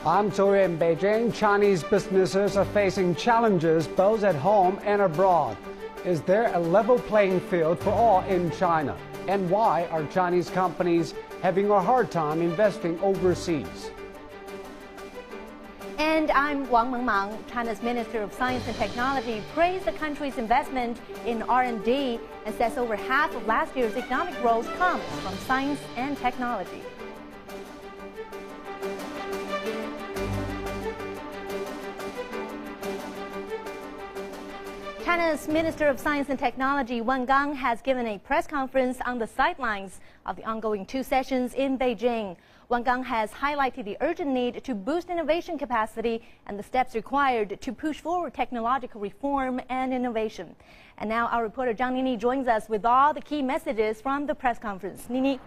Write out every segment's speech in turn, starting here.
I'm Zoe in Beijing. Chinese businesses are facing challenges both at home and abroad. Is there a level playing field for all in China? And why are Chinese companies having a hard time investing overseas? And I'm Wang Mengmang. China's Minister of Science and Technology praised the country's investment in R&D and says over half of last year's economic growth comes from science and technology. China's Minister of Science and Technology, Wang Gang, has given a press conference on the sidelines of the ongoing two sessions in Beijing. Wang Gang has highlighted the urgent need to boost innovation capacity and the steps required to push forward technological reform and innovation. And now our reporter Zhang Nini joins us with all the key messages from the press conference. Nini.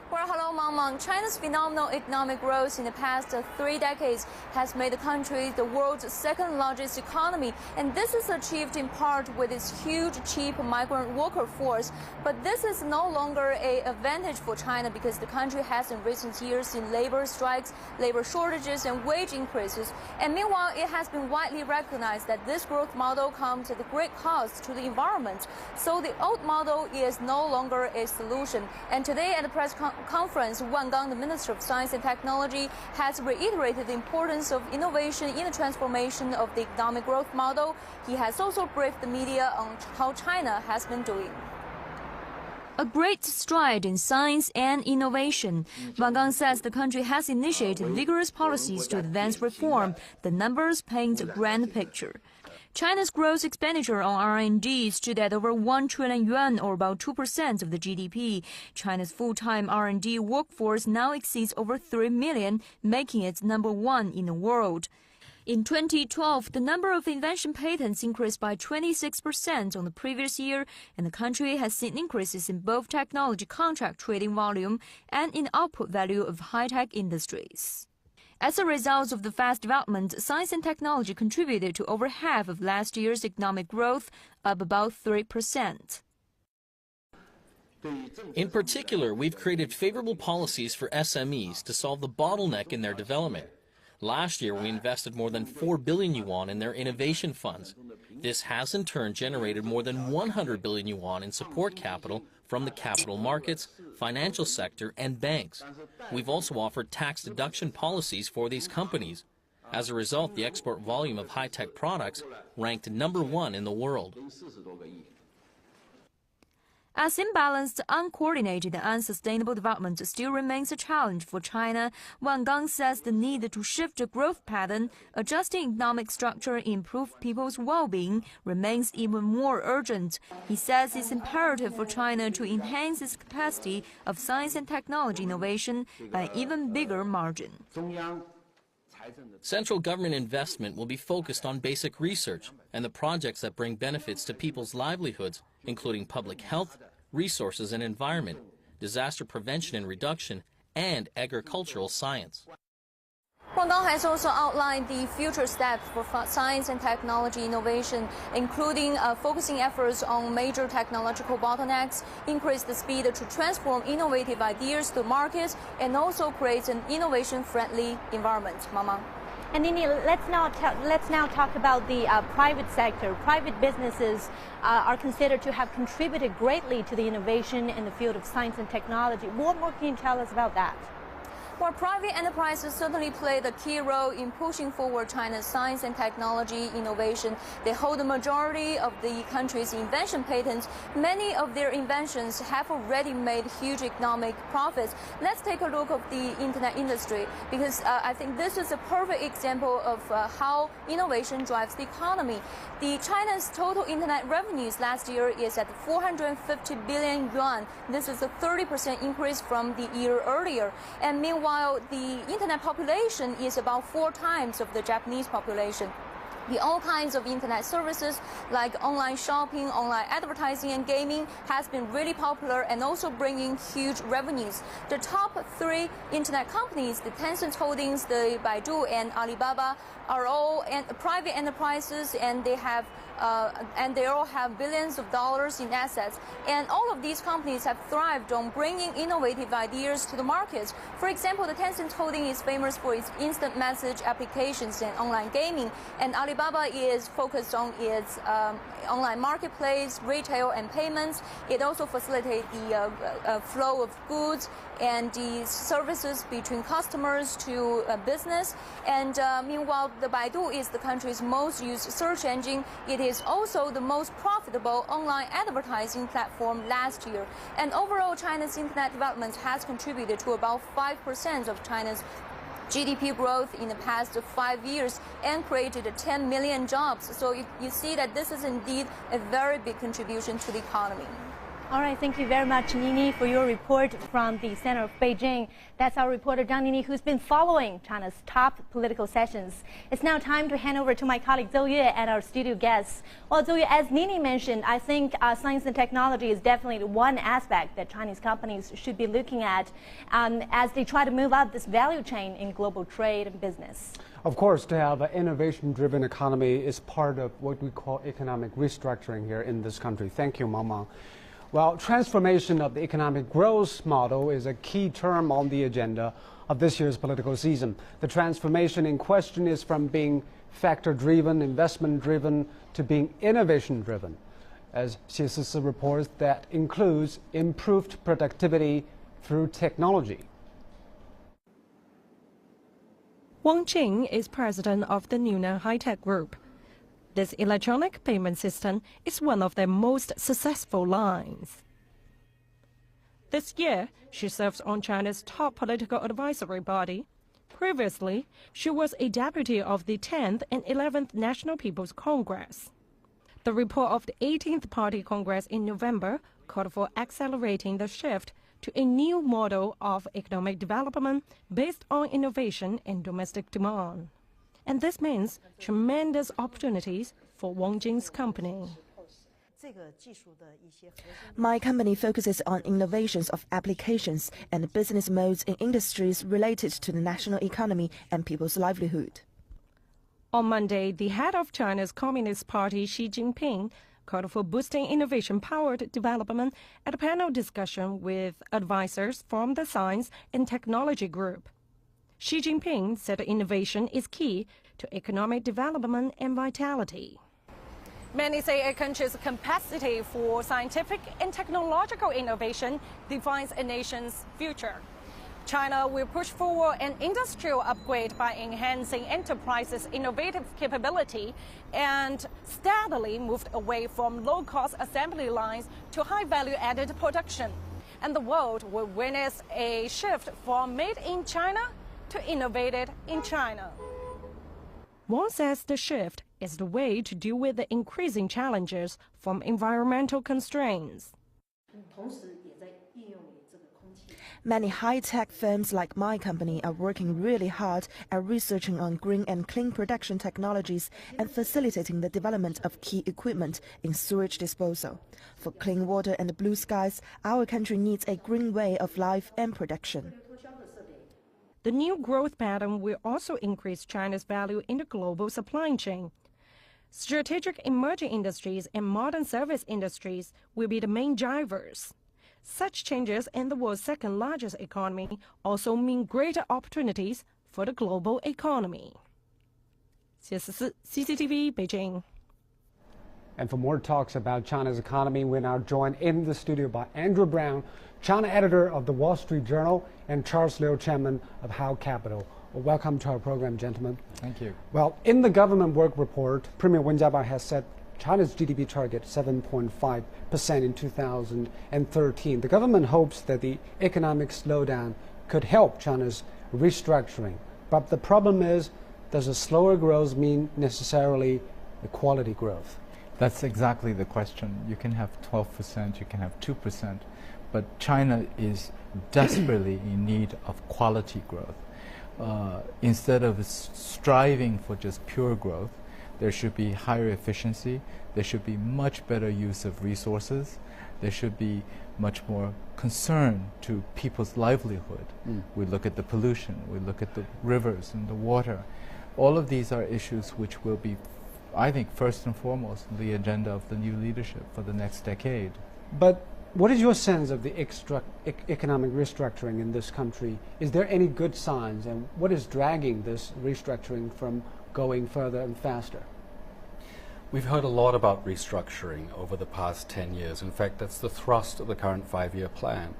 Well, hello, Mangmang. China's phenomenal economic growth in the past 3 decades has made the country the world's second largest economy, and this is achieved in part with its huge, cheap migrant worker force. But this is no longer an advantage for China because the country has in recent years seen labor strikes, labor shortages, and wage increases. And meanwhile, it has been widely recognized that this growth model comes at a great cost to the environment. So the old model is no longer a solution. And today at the press conference, Wang Gang, the Minister of Science and Technology, has reiterated the importance of innovation in the transformation of the economic growth model. He has also briefed the media on how China has been doing. A great stride in science and innovation. Wang Gang says the country has initiated vigorous policies to advance reform. The numbers paint a grand picture. China's gross expenditure on R&D stood at over 1 trillion yuan, or about 2% of the GDP. China's full-time R&D workforce now exceeds over 3 million, making it #1 in the world. In 2012, the number of invention patents increased by 26% on the previous year, and the country has seen increases in both technology contract trading volume and in output value of high-tech industries. As a result of the fast development, science and technology contributed to over half of last year's economic growth, up about 3%. In particular, we've created favorable policies for SMEs to solve the bottleneck in their development. Last year, we invested more than 4 billion yuan in their innovation funds. This has in turn generated more than 100 billion yuan in support capital from the capital markets, financial sector, and banks. We've also offered tax deduction policies for these companies. As a result, the export volume of high-tech products ranked #1 in the world. As imbalanced, uncoordinated, and unsustainable development still remains a challenge for China, Wang Gang says the need to shift the growth pattern, adjusting economic structure, improve people's well-being remains even more urgent. He says it's imperative for China to enhance its capacity of science and technology innovation by an even bigger margin. Central government investment will be focused on basic research and the projects that bring benefits to people's livelihoods, including public health, resources and environment, disaster prevention and reduction, and agricultural science. Wang Gang has also outlined the future steps for science and technology innovation, including focusing efforts on major technological bottlenecks, increase the speed to transform innovative ideas to markets, and also create an innovation-friendly environment. Mama. And Nini, let's now talk about the private sector. Private businesses are considered to have contributed greatly to the innovation in the field of science and technology. What more can you tell us about that? Well, private enterprises certainly play the key role in pushing forward China's science and technology innovation. They hold the majority of the country's invention patents. Many of their inventions have already made huge economic profits. Let's take a look at the internet industry, because I think this is a perfect example of how innovation drives the economy. China's total internet revenues last year is at 450 billion yuan. This is a 30% increase from the year earlier. And meanwhile, the internet population is about 4 times of the Japanese population. All kinds of internet services like online shopping, online advertising, and gaming has been really popular and also bringing huge revenues. The top 3 internet companies, the Tencent Holdings, the Baidu, and Alibaba, are all private enterprises, and they have and they all have billions of dollars in assets. And all of these companies have thrived on bringing innovative ideas to the market. For example, the Tencent Holding is famous for its instant message applications and online gaming, and Alibaba is focused on its online marketplace, retail, and payments. It also facilitates the flow of goods and the services between customers to business. And meanwhile, the Baidu is the country's most used search engine. It is also the most profitable online advertising platform last year. And overall, China's internet development has contributed to about 5% of China's GDP growth in the past 5 years and created 10 million jobs. So you see that this is indeed a very big contribution to the economy. All right, thank you very much, Nini, for your report from the center of Beijing. That's our reporter, Zhang Nini, who's been following China's top political sessions. It's now time to hand over to my colleague Zhou Yue and our studio guests. Well, Zhou Yue, as Nini mentioned, I think science and technology is definitely one aspect that Chinese companies should be looking at as they try to move up this value chain in global trade and business. Of course, to have an innovation-driven economy is part of what we call economic restructuring here in this country. Thank you, Mama. Well, transformation of the economic growth model is a key term on the agenda of this year's political season. The transformation in question is from being factor-driven, investment-driven, to being innovation-driven. As Xie Sisi reports, that includes improved productivity through technology. Wang Jing is president of the Newnan High-Tech Group. This electronic payment system is one of their most successful lines. This year, she serves on China's top political advisory body. Previously, she was a deputy of the 10th and 11th National People's Congress. The report of the 18th Party Congress in November called for accelerating the shift to a new model of economic development based on innovation and domestic demand. And this means tremendous opportunities for Wang Jing's company. My company focuses on innovations of applications and business modes in industries related to the national economy and people's livelihood. On Monday, the head of China's Communist Party, Xi Jinping, called for boosting innovation-powered development at a panel discussion with advisors from the Science and Technology Group. Xi Jinping said innovation is key to economic development and vitality. Many say a country's capacity for scientific and technological innovation defines a nation's future. China will push forward an industrial upgrade by enhancing enterprises' innovative capability and steadily moved away from low-cost assembly lines to high-value-added production. And the world will witness a shift from made in China to innovated in China. Wang says the shift is the way to deal with the increasing challenges from environmental constraints. Many high-tech firms like my company are working really hard at researching on green and clean production technologies and facilitating the development of key equipment in sewage disposal. For clean water and blue skies, our country needs a green way of life and production. The new growth pattern will also increase China's value in the global supply chain. Strategic emerging industries and modern service industries will be the main drivers. Such changes in the world's second-largest economy also mean greater opportunities for the global economy. CCTV, Beijing. And for more talks about China's economy, we're now joined in the studio by Andrew Brown, China editor of the Wall Street Journal, and Charles Liu, chairman of Howe Capital. Well, welcome to our program, gentlemen. Thank you. Well, in the government work report, Premier Wen Jiabao has set China's GDP target 7.5% in 2013. The government hopes that the economic slowdown could help China's restructuring. But the problem is, does a slower growth mean necessarily a quality growth? That's exactly the question. You can have 12%, you can have 2%, but China is desperately in need of quality growth. Instead of striving for just pure growth, there should be higher efficiency, there should be much better use of resources, there should be much more concern to people's livelihood. We look at the pollution, we look at the rivers and the water. All of these are issues which will be I think, first and foremost, the agenda of the new leadership for the next decade. But what is your sense of the economic restructuring in this country? Is there any good signs, and what is dragging this restructuring from going further and faster? We've heard a lot about restructuring over the past 10 years. In fact, that's the thrust of the current 5-year plan.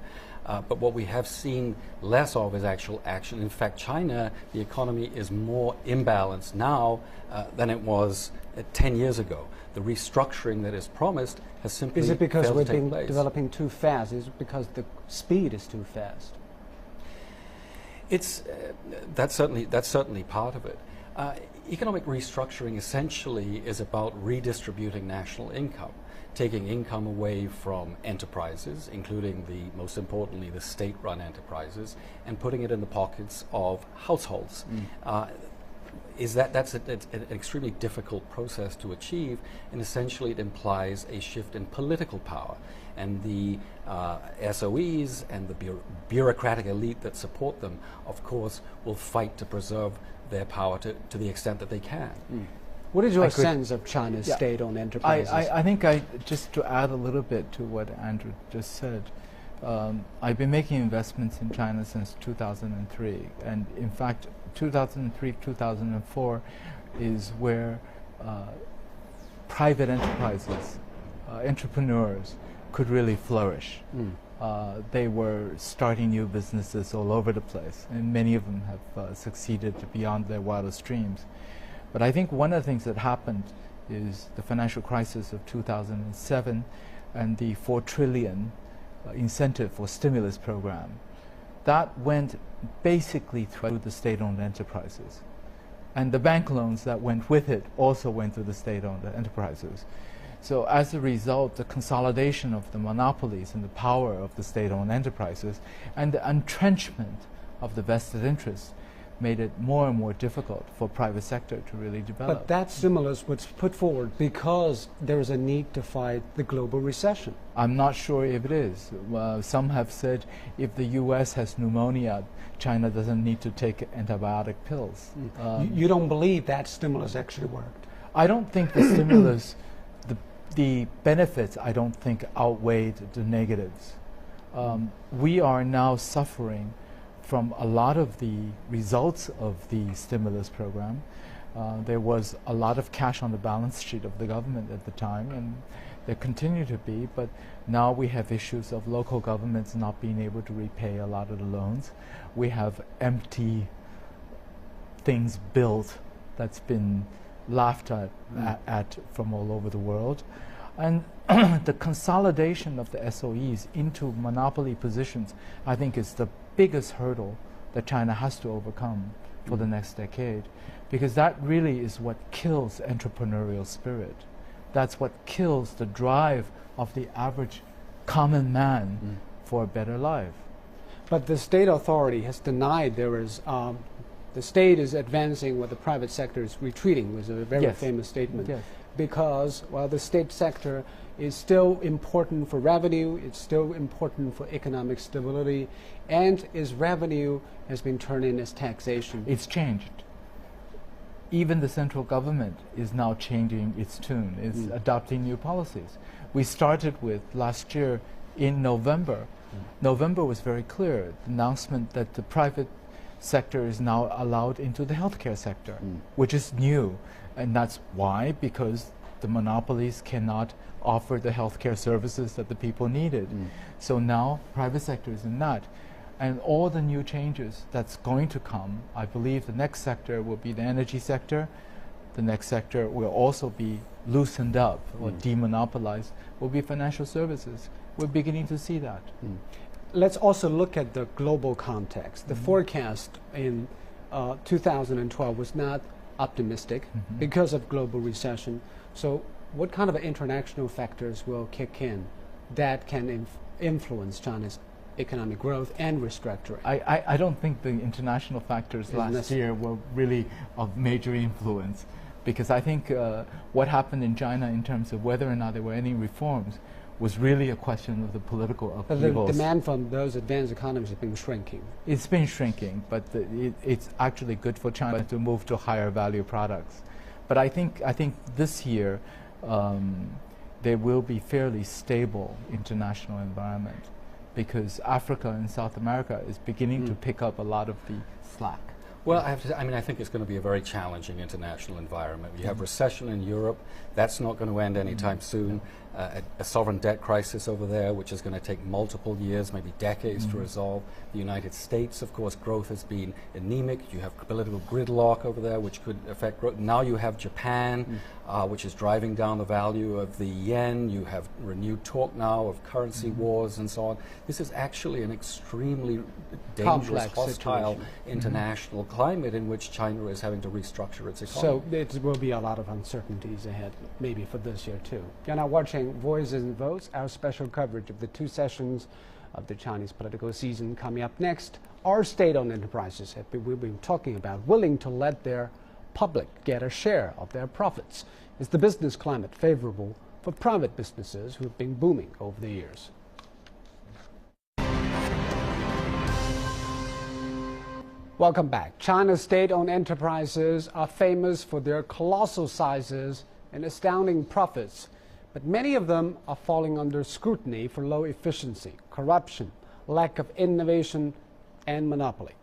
But what we have seen less of is actual action. In fact, China, the economy is more imbalanced now than it was 10 years ago. The restructuring that is promised has simply Is it because failed we've to take been place. developing too fast? Is it because the speed is too fast? It's that's certainly part of it. Economic restructuring essentially is about redistributing national income, taking income away from enterprises, including most importantly, the state-run enterprises, and putting it in the pockets of households. That's an extremely difficult process to achieve, and essentially it implies a shift in political power. And the SOEs and the bureaucratic elite that support them, of course, will fight to preserve their power to the extent that they can. What is your sense of China's state-owned enterprises? I think just to add a little bit to what Andrew just said, I've been making investments in China since 2003, and in fact 2003, 2004 is where private enterprises, entrepreneurs could really flourish. They were starting new businesses all over the place, and many of them have succeeded beyond their wildest dreams. But I think one of the things that happened is the financial crisis of 2007 and the 4 trillion incentive for stimulus program. That went basically through the state-owned enterprises. And the bank loans that went with it also went through the state-owned enterprises. So as a result, the consolidation of the monopolies and the power of the state-owned enterprises and the entrenchment of the vested interests made it more and more difficult for private sector to really develop. But that stimulus was put forward because there is a need to fight the global recession. I'm not sure if it is. Some have said if the U.S. has pneumonia, China doesn't need to take antibiotic pills. You don't believe that stimulus actually worked? I don't think the stimulus, the benefits, I don't think outweighed the negatives. We are now suffering from a lot of the results of the stimulus program. There was a lot of cash on the balance sheet of the government at the time, and there continue to be, but now we have issues of local governments not being able to repay a lot of the loans. We have empty things built that's been laughed at from all over the world. And the consolidation of the SOEs into monopoly positions, I think, is the biggest hurdle that China has to overcome for the next decade, because that really is what kills entrepreneurial spirit. That's what kills the drive of the average common man for a better life. But the state authority has denied there is, the state is advancing while the private sector is retreating, was a very famous statement. Yes. Because while the state sector is still important for revenue, it's still important for economic stability, and its revenue has been turned in as taxation. It's changed. Even the central government is now changing its tune, is adopting new policies. We started with last year in November. November was very clear, the announcement that the private sector is now allowed into the healthcare sector, which is new. And that's why, because the monopolies cannot offer the healthcare services that the people needed. So now private sector is in that. And all the new changes that's going to come, I believe the next sector will be the energy sector. The next sector will also be loosened up or demonopolized, will be financial services. We're beginning to see that. Let's also look at the global context. The forecast in 2012 was not optimistic because of global recession. So what kind of international factors will kick in that can influence China's economic growth and restructuring? I don't think the international factors last year were really of major influence, because I think what happened in China in terms of whether or not there were any reforms was really a question of the political upheavals. The demand from those advanced economies has been shrinking. It's been shrinking, but it's actually good for China to move to higher value products. But I think this year there will be fairly stable international environment because Africa and South America is beginning to pick up a lot of the slack. Well, I think it's going to be a very challenging international environment. You have recession in Europe. That's not going to end anytime soon. A sovereign debt crisis over there, which is going to take multiple years, maybe decades to resolve. The United States, of course, growth has been anemic. You have political gridlock over there, which could affect growth. Now you have Japan, which is driving down the value of the yen. You have renewed talk now of currency wars and so on. This is actually an extremely dangerous, hostile international climate in which China is having to restructure its economy. So it will be a lot of uncertainties ahead, maybe for this year too. You're now watching Voices and Votes, our special coverage of the 2 sessions of the Chinese political season. Coming up next, are state-owned enterprises, we've been talking about, willing to let their public get a share of their profits? Is the business climate favorable for private businesses who have been booming over the years? Welcome back. China's state-owned enterprises are famous for their colossal sizes and astounding profits, but many of them are falling under scrutiny for low efficiency, corruption, lack of innovation, and monopoly.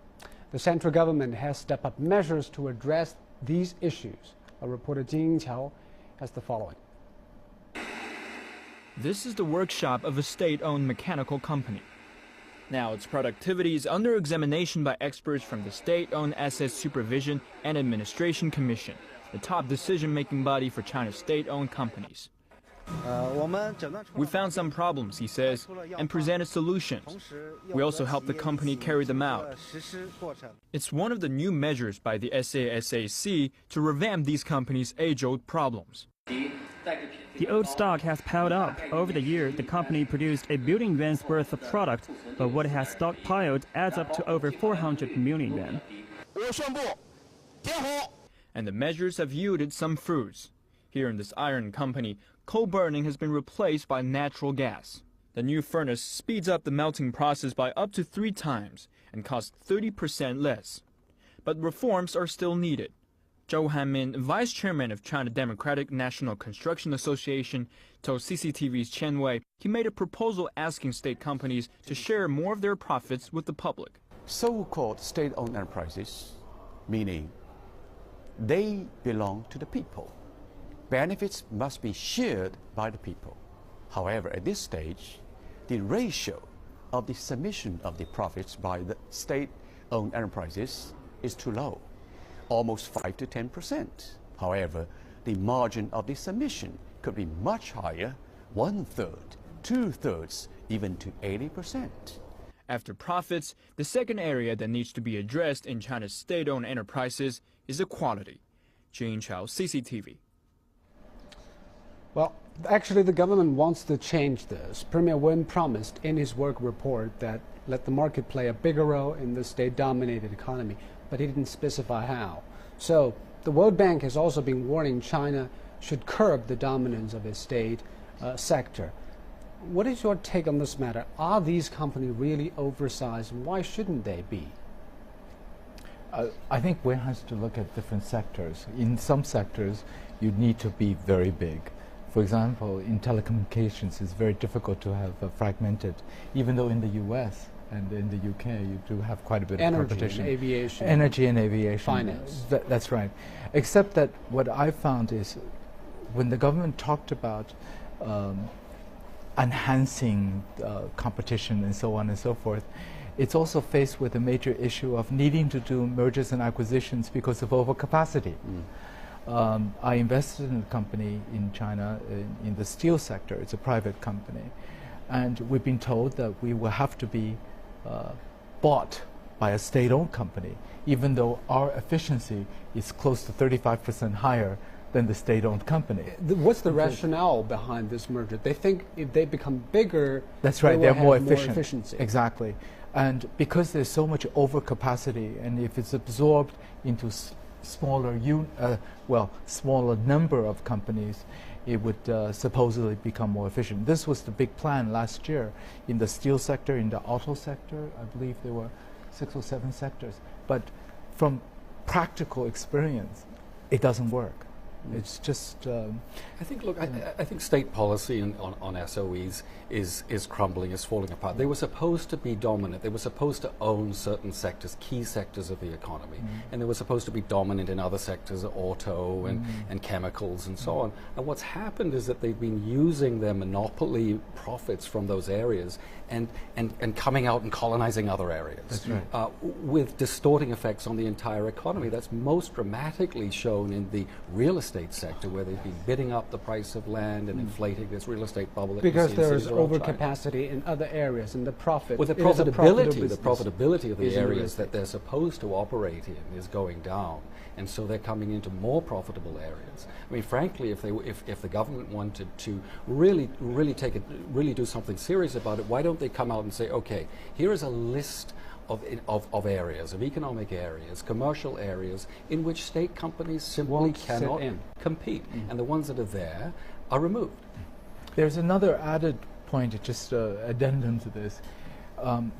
The central government has stepped up measures to address these issues. Our reporter Jing Qiao has the following. This is the workshop of a state-owned mechanical company. Now its productivity is under examination by experts from the State-Owned Assets Supervision and Administration Commission, the top decision-making body for China's state-owned companies. We found some problems, he says, and presented solutions. We also helped the company carry them out. It's one of the new measures by the SASAC to revamp these companies' age-old problems. The old stock has piled up. Over the year, the company produced a billion yuan's worth of product, but what it has stockpiled adds up to over 400 million yuan. And the measures have yielded some fruits. Here in this iron company, coal burning has been replaced by natural gas. The new furnace speeds up the melting process by up to 3 times and costs 30% less. But reforms are still needed. Zhou Hanmin, vice chairman of China Democratic National Construction Association, told CCTV's Chen Wei he made a proposal asking state companies to share more of their profits with the public. So-called state-owned enterprises, meaning they belong to the people. Benefits must be shared by the people. However, at this stage, the ratio of the submission of the profits by the state-owned enterprises is too low, almost 5 to 10%. However, the margin of the submission could be much higher, 1/3, 2/3, even to 80%. After profits, the second area that needs to be addressed in China's state-owned enterprises is equality. Jing Chao, CCTV. Well, actually, the government wants to change this. Premier Wen promised in his work report that let the market play a bigger role in the state-dominated economy, but he didn't specify how. So the World Bank has also been warning China should curb the dominance of its state sector. What is your take on this matter? Are these companies really oversized, and why shouldn't they be? I think one has to look at different sectors. In some sectors, you need to be very big. For example, in telecommunications, it's very difficult to have fragmented, even though in the US and in the UK, you do have quite a bit of competition. And aviation. Energy and aviation. Finance. That's right. Except that what I found is when the government talked about enhancing competition and so on and so forth, it's also faced with a major issue of needing to do mergers and acquisitions because of overcapacity. I invested in a company in China in the steel sector. It's a private company. And we've been told that we will have to be bought by a state-owned company, even though our efficiency is close to 35% higher than the state-owned company. What's the rationale behind this merger? They think if they become bigger, that's right, they're more efficient. More efficiency. Exactly. And because there's so much overcapacity, and if it's absorbed into smaller number of companies, it would supposedly become more efficient. This was the big plan last year in the steel sector, in the auto sector. I believe there were 6 or 7 sectors. But from practical experience, it doesn't work. It's just. I think. Look, I think state policy on SOEs is crumbling, is falling apart. They were supposed to be dominant. They were supposed to own certain sectors, key sectors of the economy, and they were supposed to be dominant in other sectors, auto and chemicals and so on. And what's happened is that they've been using their monopoly profits from those areas and coming out and colonizing other areas. That's right. With distorting effects on the entire economy. That's most dramatically shown in the real estate sector, where they've been bidding up the price of land and inflating this real estate bubble. Because there is overcapacity in other areas, and the profit. Well, the profitability of the areas that they're supposed to operate in is going down, and so they're coming into more profitable areas. I mean, frankly, if the government wanted to really do something serious about it, why don't they come out and say, okay, here is a list of areas, of economic areas, commercial areas, in which state companies simply cannot compete, and the ones that are there are removed. There's another added point, just addendum to this.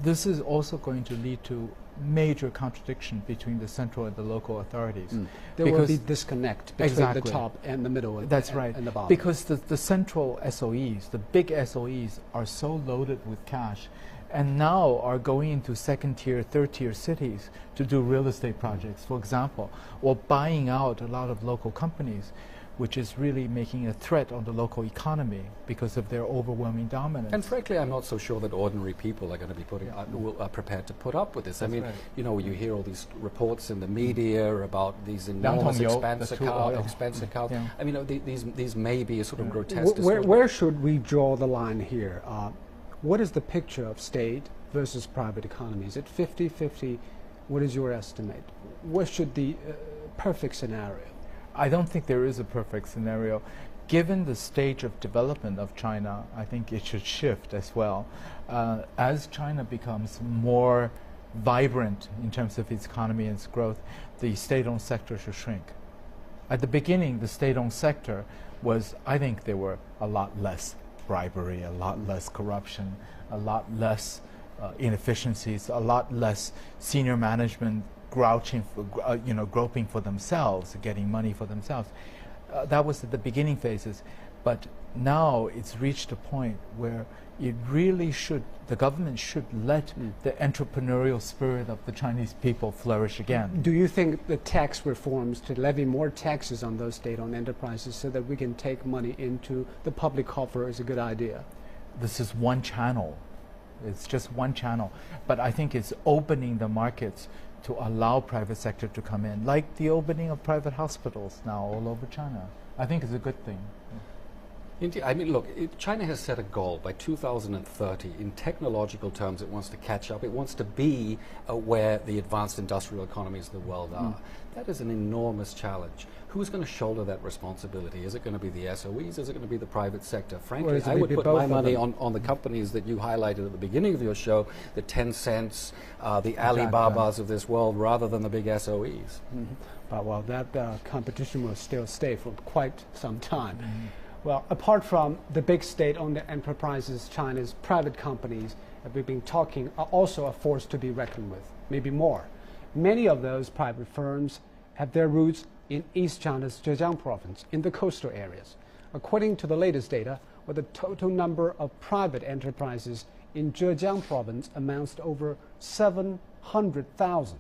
This is also going to lead to major contradiction between the central and the local authorities. There will be disconnect between the top and the middle and the bottom. Because the central SOEs, the big SOEs, are so loaded with cash and now are going into second-tier, third-tier cities to do real estate projects, for example, or buying out a lot of local companies, which is really making a threat on the local economy because of their overwhelming dominance. And frankly, I'm not so sure that ordinary people are going to be prepared to put up with this. That's I mean, right. You know, you hear all these reports in the media about these enormous expense accounts. Yeah. I mean, these may be a sort of grotesque. Where should we draw the line here? What is the picture of state versus private economy? Is it 50-50? What is your estimate? What should the perfect scenario? I don't think there is a perfect scenario. Given the stage of development of China, I think it should shift as well. As China becomes more vibrant in terms of its economy and its growth, the state-owned sector should shrink. At the beginning, the state-owned sector was, I think there were a lot less bribery, a lot less corruption, a lot less inefficiencies, a lot less senior management groping for themselves, getting money for themselves. That was at the beginning phases, but now it's reached a point where it really should, the government should let the entrepreneurial spirit of the Chinese people flourish again. Do you think the tax reforms to levy more taxes on those state-owned enterprises so that we can take money into the public coffer is a good idea? This is one channel. It's just one channel. But I think it's opening the markets to allow private sector to come in, like the opening of private hospitals now all over China. I think it's a good thing. Indeed. I mean, look, China has set a goal by 2030. In technological terms, it wants to catch up. It wants to be where the advanced industrial economies of the world are. That is an enormous challenge. Who's going to shoulder that responsibility? Is it going to be the SOEs? Is it going to be the private sector? Frankly, I would put my money on the companies that you highlighted at the beginning of your show, the Tencents, the Alibabas of this world, rather than the big SOEs. But well, that competition will still stay for quite some time. Well, apart from the big state-owned enterprises, China's private companies that we've been talking are also a force to be reckoned with, maybe more. Many of those private firms have their roots in East China's Zhejiang province, in the coastal areas. According to the latest data, the total number of private enterprises in Zhejiang province amounts to over 700,000.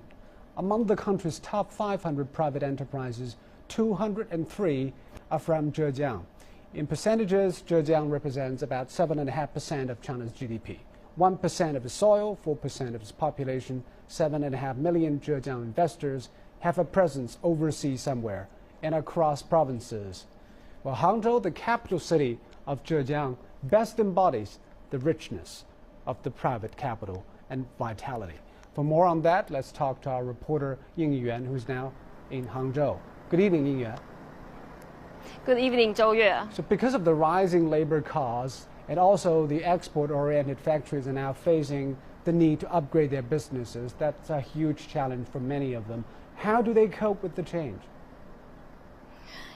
Among the country's top 500 private enterprises, 203 are from Zhejiang. In percentages, Zhejiang represents about 7.5% of China's GDP, 1% of its soil, 4% of its population, 7.5 million Zhejiang investors have a presence overseas somewhere and across provinces. Well, Hangzhou, the capital city of Zhejiang, best embodies the richness of the private capital and vitality. For more on that, let's talk to our reporter Ying Yuan, who's now in Hangzhou. Good evening, Ying Yuan. Good evening, Zhou Yue. So because of the rising labor costs and also the export-oriented factories are now facing the need to upgrade their businesses, that's a huge challenge for many of them. How do they cope with the change?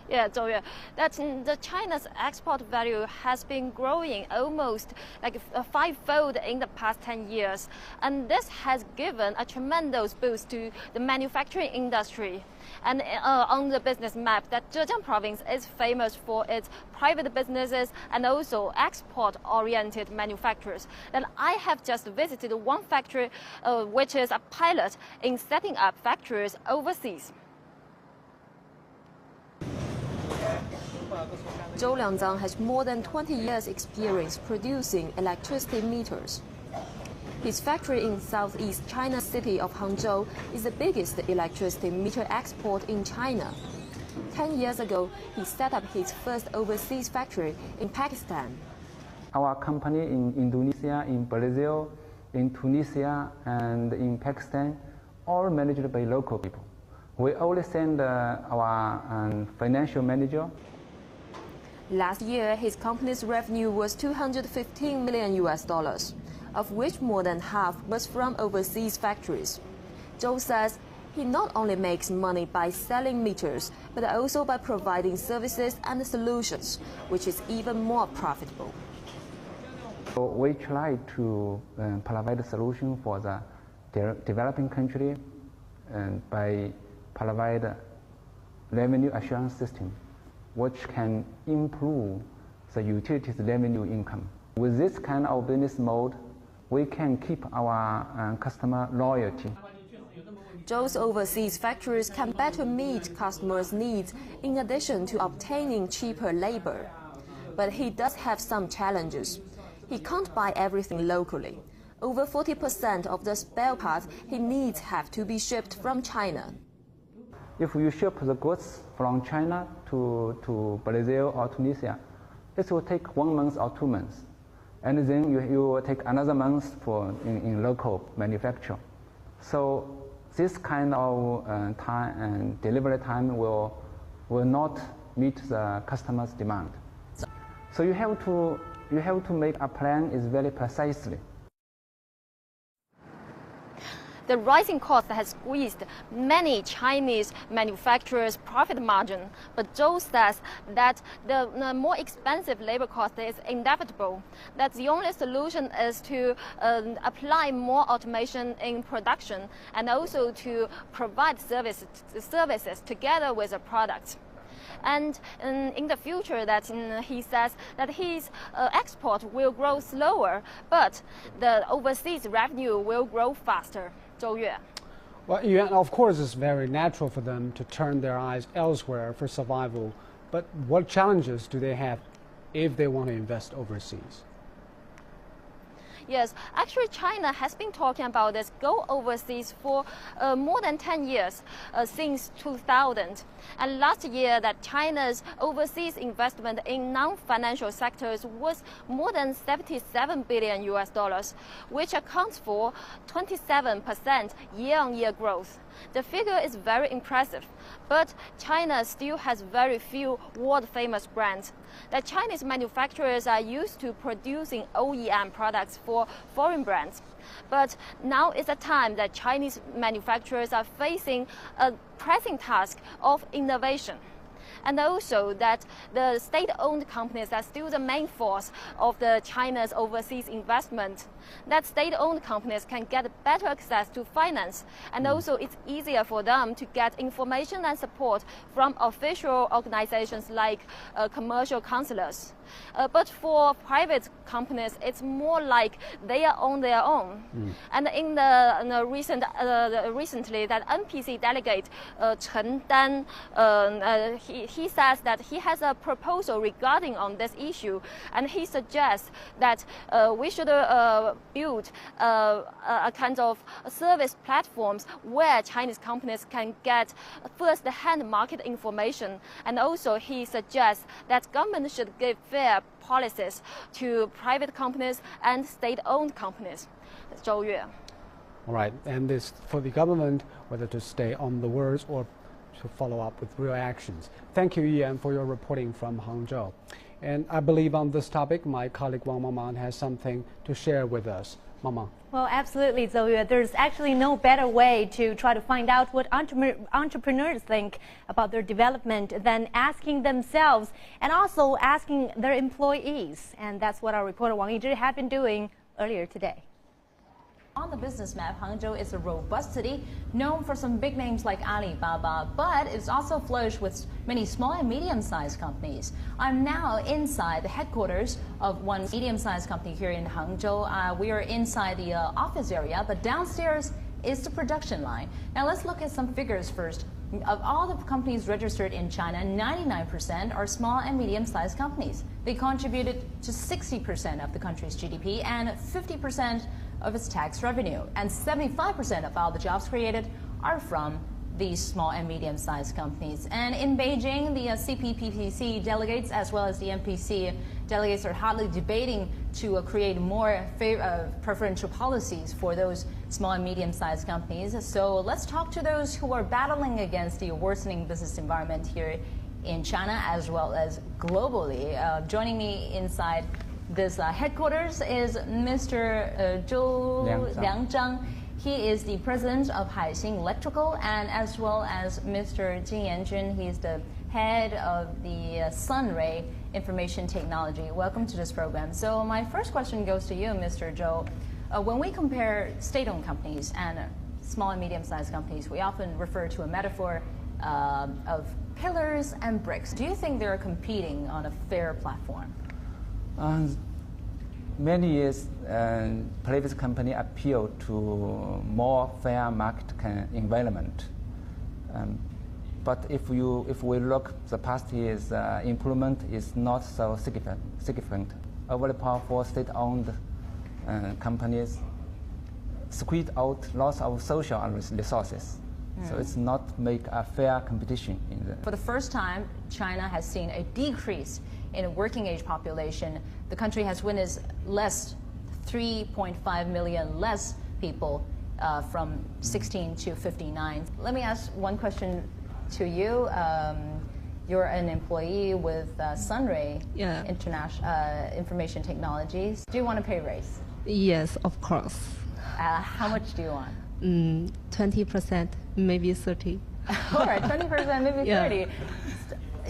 Yeah, Zhou, that the China's export value has been growing almost like a fivefold in the past 10 years. And this has given a tremendous boost to the manufacturing industry. And on the business map, that Zhejiang province is famous for its private businesses and also export-oriented manufacturers. Then I have just visited one factory, which is a pilot in setting up factories overseas. Zhou Liangzang has more than 20 years' experience producing electricity meters. His factory in southeast China's city of Hangzhou is the biggest electricity meter export in China. 10 years ago, he set up his first overseas factory in Pakistan. Our company in Indonesia, in Brazil, in Tunisia, and in Pakistan, all managed by local people. We only send our financial manager. Last year, his company's revenue was $215 million, of which more than half was from overseas factories. Zhou says he not only makes money by selling meters, but also by providing services and solutions, which is even more profitable. So we try to provide a solution for the developing country by provide revenue assurance system, which can improve the utilities revenue income. With this kind of business mode, we can keep our customer loyalty. Zhou's overseas factories can better meet customers' needs in addition to obtaining cheaper labor. But he does have some challenges. He can't buy everything locally. Over 40% of the spare parts he needs have to be shipped from China. If you ship the goods from China to Brazil or Tunisia, it will take 1 month or 2 months. And then you will take another month in local manufacture. So this kind of time and delivery time will not meet the customer's demand. So you have to make a plan is very precisely. The rising cost has squeezed many Chinese manufacturers' profit margin, but Zhou says that the more expensive labor cost is inevitable. That the only solution is to apply more automation in production and also to provide services together with the products. And in the future, that he says that his export will grow slower, but the overseas revenue will grow faster. Zhou Yue. Well, yeah, of course, it's very natural for them to turn their eyes elsewhere for survival. But what challenges do they have if they want to invest overseas? Yes, actually China has been talking about this go overseas for more than 10 years, since 2000. And last year that China's overseas investment in non-financial sectors was more than $77 billion, which accounts for 27% year-on-year growth. The figure is very impressive, but China still has very few world-famous brands. The Chinese manufacturers are used to producing OEM products for foreign brands. But now is a time that Chinese manufacturers are facing a pressing task of innovation. And also that the state-owned companies are still the main force of the China's overseas investment. That state-owned companies can get better access to finance, and also it's easier for them to get information and support from official organizations like commercial counselors. But for private companies, it's more like they are on their own. And in the recently, that NPC delegate Chen Dan, he says that he has a proposal regarding on this issue, and he suggests that we should build a kind of service platforms where Chinese companies can get first-hand market information, and also he suggests that government should give fair policies to private companies and state-owned companies. Zhou Yue. All right, and this for the government, whether to stay on the words or to follow up with real actions. Thank you, Ian, for your reporting from Hangzhou. And I believe on this topic, my colleague Wang Mangman has something to share with us. Mama. Well, absolutely, Zoe. There's actually no better way to try to find out what entrepreneurs think about their development than asking themselves and also asking their employees. And that's what our reporter Wang Yizhi had been doing earlier today. On the business map, Hangzhou is a robust city known for some big names like Alibaba, but it's also flourished with many small and medium-sized companies. I'm now inside the headquarters of one medium-sized company here in Hangzhou. We are inside the office area, but downstairs is the production line. Now let's look at some figures first. Of all the companies registered in China, 99% are small and medium-sized companies. They contributed to 60% of the country's GDP and 50% of its tax revenue, and 75% of all the jobs created are from these small and medium-sized companies. And in Beijing, the CPPPC delegates as well as the NPC delegates are hotly debating to create more preferential policies for those small and medium-sized companies. So let's talk to those who are battling against the worsening business environment here in China as well as globally. Joining me inside this headquarters is Mr. Zhou Liangzhang. He is the president of Haixing Electrical, and as well as Mr. Jin Yanjun. He is the head of the Sunray Information Technology. Welcome to this program. So my first question goes to you, Mr. Zhou. When we compare state-owned companies and small and medium-sized companies, we often refer to a metaphor of pillars and bricks. Do you think they're competing on a fair platform? Many years, previous company appeal to more fair market environment. But if we look the past years, improvement is not so significant. Overly powerful state-owned companies squeeze out lots of social resources. So it's not make a fair competition. For the first time, China has seen a decrease in a working age population. The country has witnessed 3.5 million less people from 16 to 59. Let me ask one question to you. You're an employee with Sunray Information Technologies. Do you want to pay raise? Yes, of course. How much do you want? 20%, maybe 30. All right, 20%, maybe 30.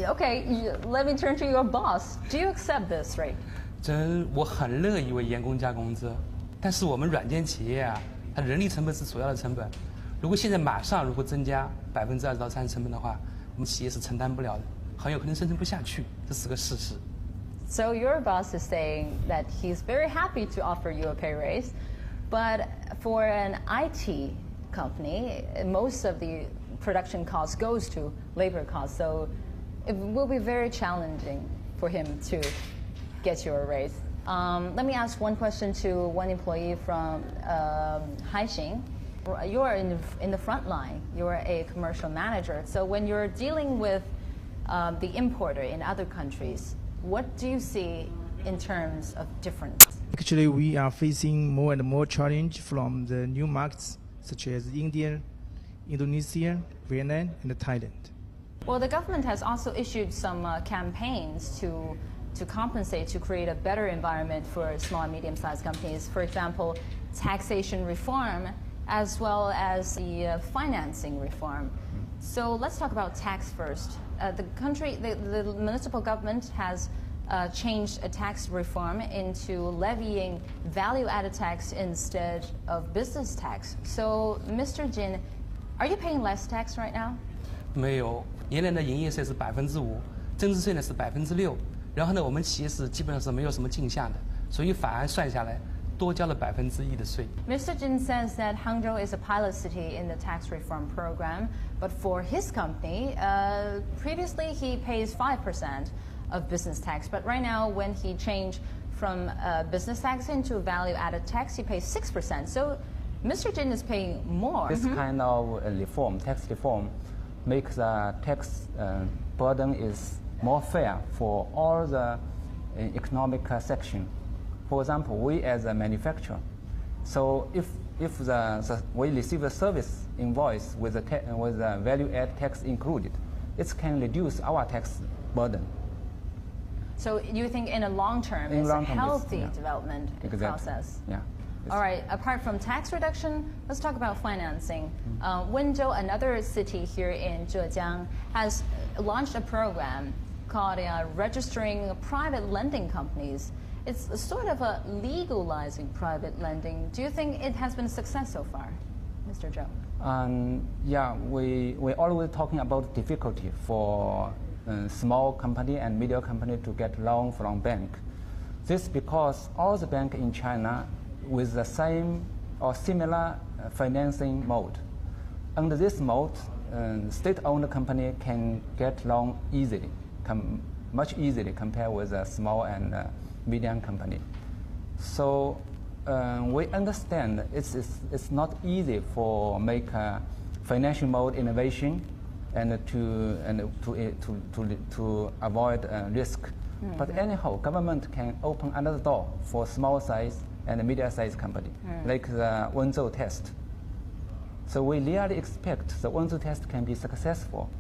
Okay, let me turn to your boss. Do you accept this rate? 我很乐意为员工加工资，但是我们软件企业啊，它人力成本是主要的成本。如果现在马上增加20%到30%成本的话，我们企业是承担不了的，很有可能生存不下去，这是个事实。So your boss is saying that he's very happy to offer you a pay raise, but for an IT company, most of the production cost goes to labor costs. So it will be very challenging for him to get you a raise. Let me ask one question to one employee from Haixing. You are in the front line. You are a commercial manager. So when you're dealing with the importer in other countries, what do you see in terms of difference? Actually, we are facing more and more challenge from the new markets such as India, Indonesia, Vietnam, and Thailand. Well, the government has also issued some campaigns to compensate, to create a better environment for small and medium-sized companies. For example, taxation reform, as well as the financing reform. So let's talk about tax first. The municipal government has changed a tax reform into levying value-added tax instead of business tax. So, Mr. Jin, are you paying less tax right now? 没有，原来的营业税是5%，增值税呢是6%，然后呢，我们企业是基本上是没有什么进项的，所以反而算下来多交了1%的税。Mr. Jin says that Hangzhou is a pilot city in the tax reform program, but for his company, previously he pays 5% of business tax, but right now when he changed from business tax into value-added tax, he pays 6%. So Mr. Jin is paying more. This kind of reform, tax reform, makes the tax burden is more fair for all the economic section. For example, we as a manufacturer, so if we receive a service invoice with a value-add tax included, it can reduce our tax burden. So you think in a long term, it's a healthy development process? Yeah. All right, apart from tax reduction, let's talk about financing. Wenzhou, another city here in Zhejiang, has launched a program called registering private lending companies. It's sort of a legalizing private lending. Do you think it has been a success so far, Mr. Zhou? Yeah, we always talking about difficulty for small company and medium company to get loan from bank. This because all the bank in China with the same or similar financing mode. Under this mode, state-owned company can get loan easily, much easily compared with a small and medium company. So we understand it's not easy for make a financial mode innovation and to avoid risk. But anyhow, government can open another door for small size and medium-sized company, like the Wenzhou test. So we really expect the Wenzhou test can be successful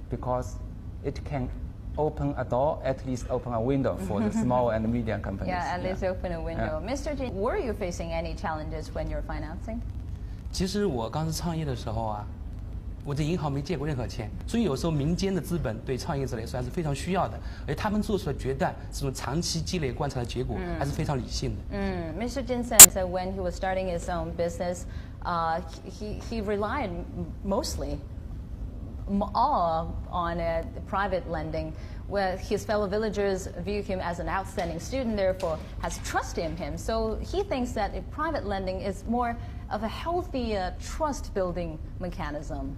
because it can open a door, at least open a window for the small and medium companies. Yeah, at least open a window. Yeah. Mr. Jin, were you facing any challenges when you're financing? 其实我刚创业的时候啊，我在银行没借过任何钱，所以有时候民间的资本对创业者来说还是非常需要的，而他们做出的决断是种长期积累观察的结果，还是非常理性的。Mr. Jin said that when he was starting his own business, he relied mostly all on private lending, where his fellow villagers view him as an outstanding student, therefore has trust in him. So he thinks that private lending is more of a healthy trust-building mechanism.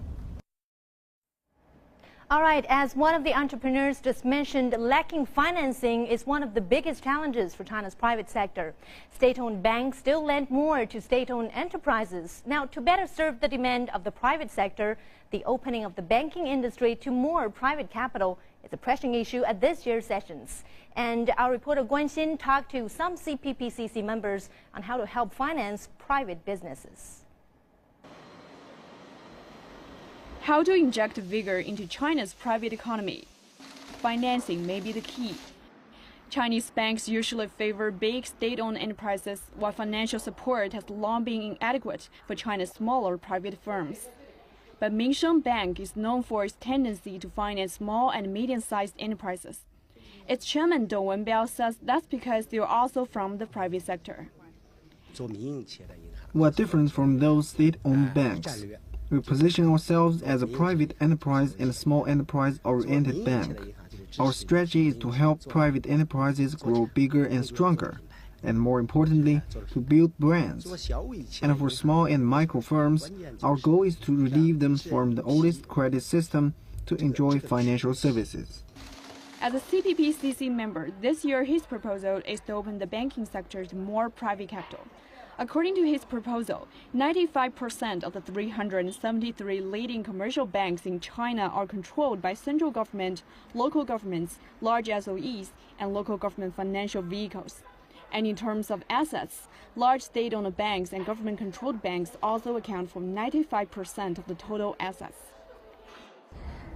All right, as one of the entrepreneurs just mentioned, lacking financing is one of the biggest challenges for China's private sector. State-owned banks still lend more to state-owned enterprises. Now, to better serve the demand of the private sector, the opening of the banking industry to more private capital is a pressing issue at this year's sessions. And our reporter Guan Xin talked to some CPPCC members on how to help finance private businesses. How to inject vigor into China's private economy? Financing may be the key. Chinese banks usually favor big state-owned enterprises, while financial support has long been inadequate for China's smaller private firms. But Minsheng Bank is known for its tendency to finance small and medium-sized enterprises. Its chairman Dong Wenbiao says that's because they are also from the private sector. We are different from those state-owned banks. We position ourselves as a private enterprise and a small enterprise-oriented bank. Our strategy is to help private enterprises grow bigger and stronger, and more importantly, to build brands. And for small and micro firms, our goal is to relieve them from the oldest credit system to enjoy financial services. As a CPPCC member, this year his proposal is to open the banking sector to more private capital. According to his proposal, 95% of the 373 leading commercial banks in China are controlled by central government, local governments, large SOEs, and local government financial vehicles. And in terms of assets, large state-owned banks and government-controlled banks also account for 95% of the total assets.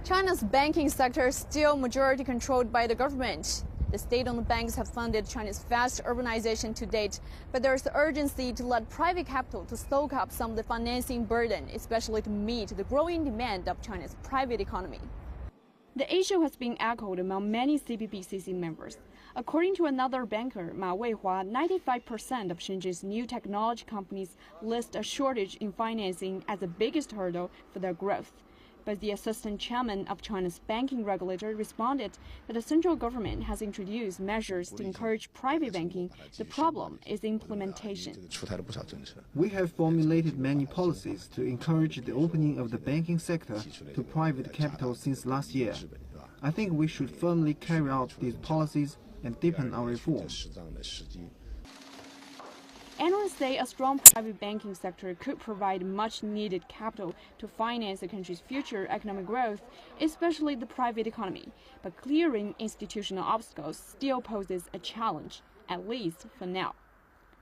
China's banking sector is still majority controlled by the government. The state-owned banks have funded China's fast urbanization to date, but there is the urgency to let private capital to soak up some of the financing burden, especially to meet the growing demand of China's private economy. The issue has been echoed among many CPPCC members. According to another banker, Ma Weihua, 95% of Shenzhen's new technology companies list a shortage in financing as the biggest hurdle for their growth. But the assistant chairman of China's banking regulator responded that the central government has introduced measures to encourage private banking. The problem is implementation. We have formulated many policies to encourage the opening of the banking sector to private capital since last year. I think we should firmly carry out these policies and deepen our reforms. Analysts say a strong private banking sector could provide much-needed capital to finance the country's future economic growth, especially the private economy. But clearing institutional obstacles still poses a challenge, at least for now.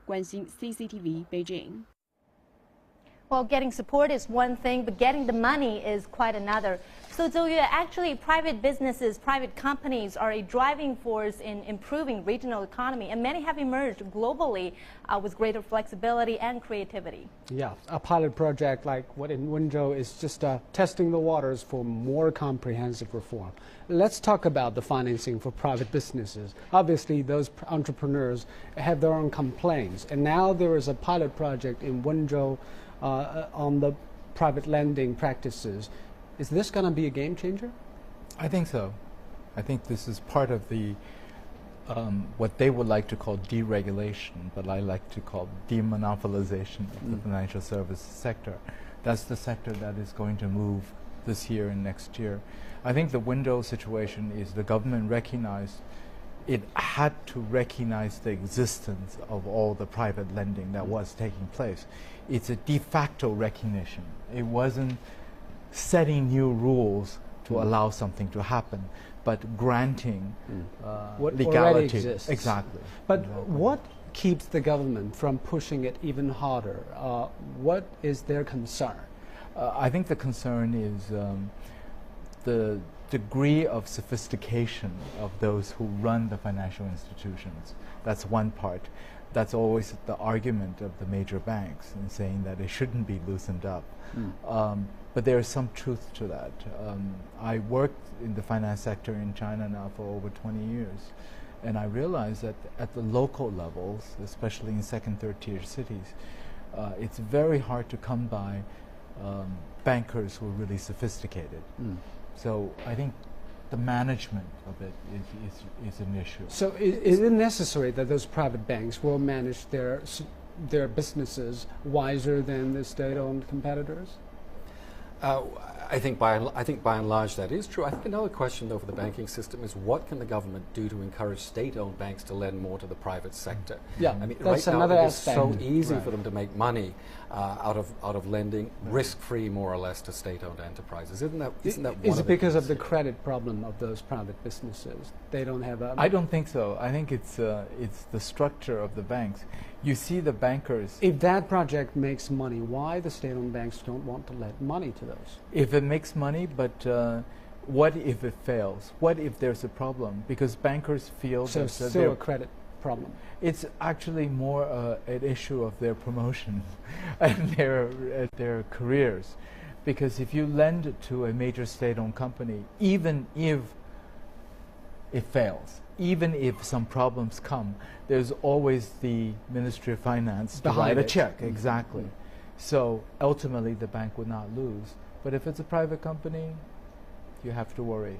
Guan Xin, CCTV, Beijing. Well, getting support is one thing, but getting the money is quite another. So, Zhou Yue, actually, private businesses, private companies are a driving force in improving regional economy, and many have emerged globally with greater flexibility and creativity. Yeah, a pilot project like what in Wenzhou is just testing the waters for more comprehensive reform. Let's talk about the financing for private businesses. Obviously, those entrepreneurs have their own complaints, and now there is a pilot project in Wenzhou on the private lending practices. Is this going to be a game changer? I think so. I think this is part of the what they would like to call deregulation, but I like to call demonopolization of the financial services sector. That's the sector that is going to move this year and next year. I think the Wenzhou situation is the government recognized it had to recognize the existence of all the private lending that was taking place. It's a de facto recognition. It wasn't setting new rules to allow something to happen, but granting what legality. Already exists. Exactly. But exactly. What keeps the government from pushing it even harder? What is their concern? I think the concern is the degree of sophistication of those who run the financial institutions. That's one part. That's always the argument of the major banks in saying that it shouldn't be loosened up. But there is some truth to that. I worked in the finance sector in China now for over 20 years, and I realized that at the local levels, especially in second, third tier cities, it's very hard to come by bankers who are really sophisticated. So I think the management of it is an issue. So is it necessary that those private banks will manage their businesses wiser than the state-owned competitors? I think by and large that is true. I think another question though for the banking system is what can the government do to encourage state-owned banks to lend more to the private sector? Yeah, I mean, that's right another now aspect. It's so easy for them to make money out of lending, risk-free more or less to state-owned enterprises. Isn't that one Is of it because the of the credit problem of those private businesses? They don't have a... I don't think so. I think it's the structure of the banks. You see the bankers... If that project makes money, why the state-owned banks don't want to lend money to those? If it makes money, but what if it fails? What if there's a problem? Because bankers feel so there's still a credit problem. It's actually more an issue of their promotion and their careers. Because if you lend to a major state-owned company, even if it fails, even if some problems come, there's always the Ministry of Finance to write a check. Exactly. So ultimately the bank would not lose. But if it's a private company, you have to worry.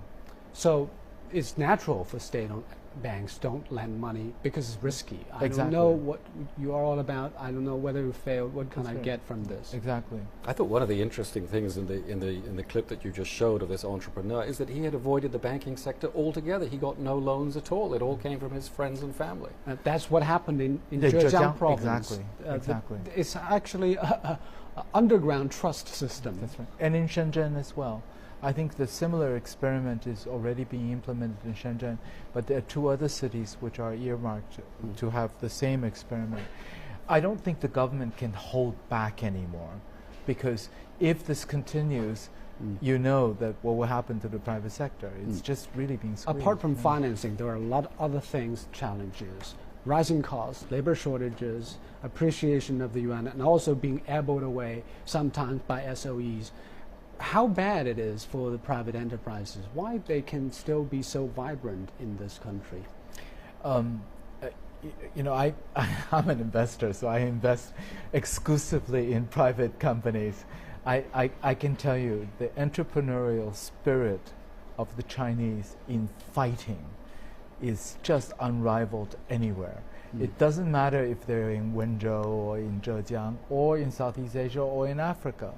So it's natural for state-owned banks don't lend money because it's risky. I Exactly. don't know what you are all about. I don't know whether you failed. What can I get from this? Exactly. I thought one of the interesting things in the clip that you just showed of this entrepreneur is that he had avoided the banking sector altogether. He got no loans at all. It all came from his friends and family. That's what happened in The Zhejiang province. Exactly. Exactly. It's actually an underground trust system. That's right. And in Shenzhen as well. I think the similar experiment is already being implemented in Shenzhen, but there are two other cities which are earmarked to have the same experiment. I don't think the government can hold back anymore, because if this continues, you know that what will happen to the private sector. It's just really being squeezed. Apart from financing, there are a lot of other things, challenges. Rising costs, labor shortages, appreciation of the yuan, and also being elbowed away sometimes by SOEs. How bad it is for the private enterprises, why they can still be so vibrant in this country? You know, I'm an investor, so I invest exclusively in private companies. I can tell you the entrepreneurial spirit of the Chinese in fighting is just unrivaled anywhere. It doesn't matter if they're in Wenzhou or in Zhejiang or in Southeast Asia or in Africa.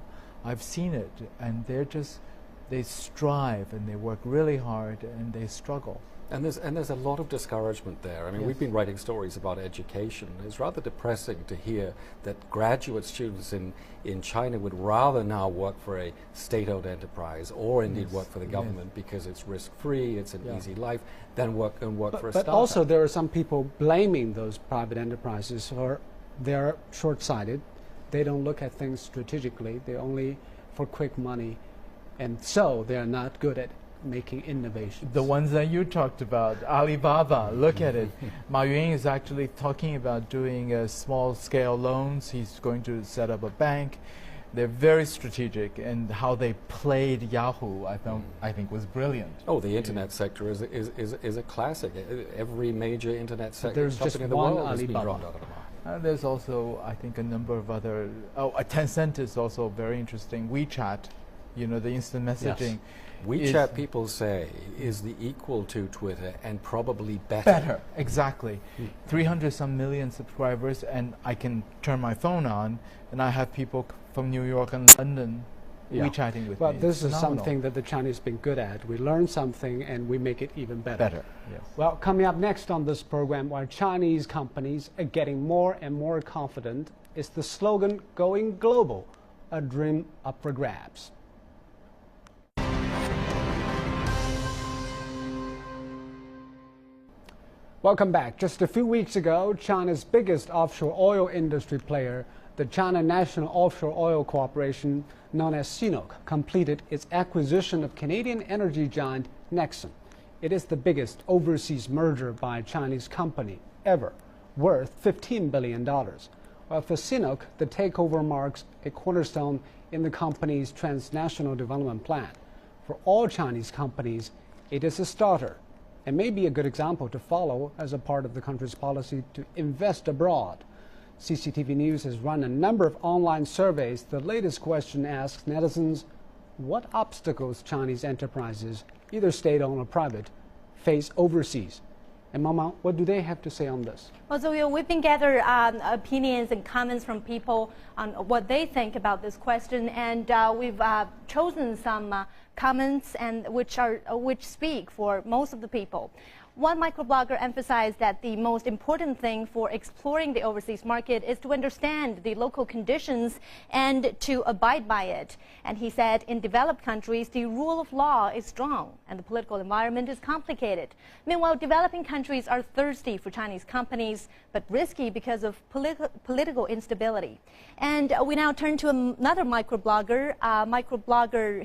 I've seen it, and they strive and they work really hard and they struggle. And there's a lot of discouragement there. I mean, we've been writing stories about education. It's rather depressing to hear that graduate students in China would rather now work for a state-owned enterprise or indeed work for the government because it's risk-free, it's an easy life, than work for a startup. But also there are some people blaming those private enterprises for they're short-sighted. They don't look at things strategically. They're only for quick money. And so they're not good at making innovations. The ones that you talked about, Alibaba, look at it. Ma Yuan is actually talking about doing small-scale loans. He's going to set up a bank. They're very strategic, and how they played Yahoo, I think was brilliant. Oh, the internet sector is a classic. Every major internet sector There's just in the one world has been Alibaba. dropped out of the market. There's also, I think, a number of other. Tencent is also very interesting. WeChat, you know, the instant messaging. Yes. WeChat, people say, is the equal to Twitter and probably better. Better, exactly. 300-some million subscribers, and I can turn my phone on, and I have people from New York and London WeChatting with me. Well, this It's is phenomenal. something that the Chinese have been good at. We learn something and we make it even better. Better, yes. Well, coming up next on this program, while Chinese companies are getting more and more confident, is the slogan "Going Global," a dream up for grabs. Welcome back. Just a few weeks ago, China's biggest offshore oil industry player, the China National Offshore Oil Corporation, known as CNOOC, completed its acquisition of Canadian energy giant Nexen. It is the biggest overseas merger by a Chinese company ever, worth $15 billion. While for CNOOC, the takeover marks a cornerstone in the company's transnational development plan. For all Chinese companies, it is a starter and may be a good example to follow as a part of the country's policy to invest abroad. CCTV News has run a number of online surveys. The latest question asks netizens what obstacles Chinese enterprises, either state-owned or private, face overseas. And Mama, what do they have to say on this? Well, so we've been gathering opinions and comments from people on what they think about this question, and we've chosen some comments and which speak for most of the people. One microblogger emphasized that the most important thing for exploring the overseas market is to understand the local conditions and to abide by it. And he said in developed countries, the rule of law is strong and the political environment is complicated. Meanwhile, developing countries are thirsty for Chinese companies, but risky because of political instability. And we now turn to another microblogger.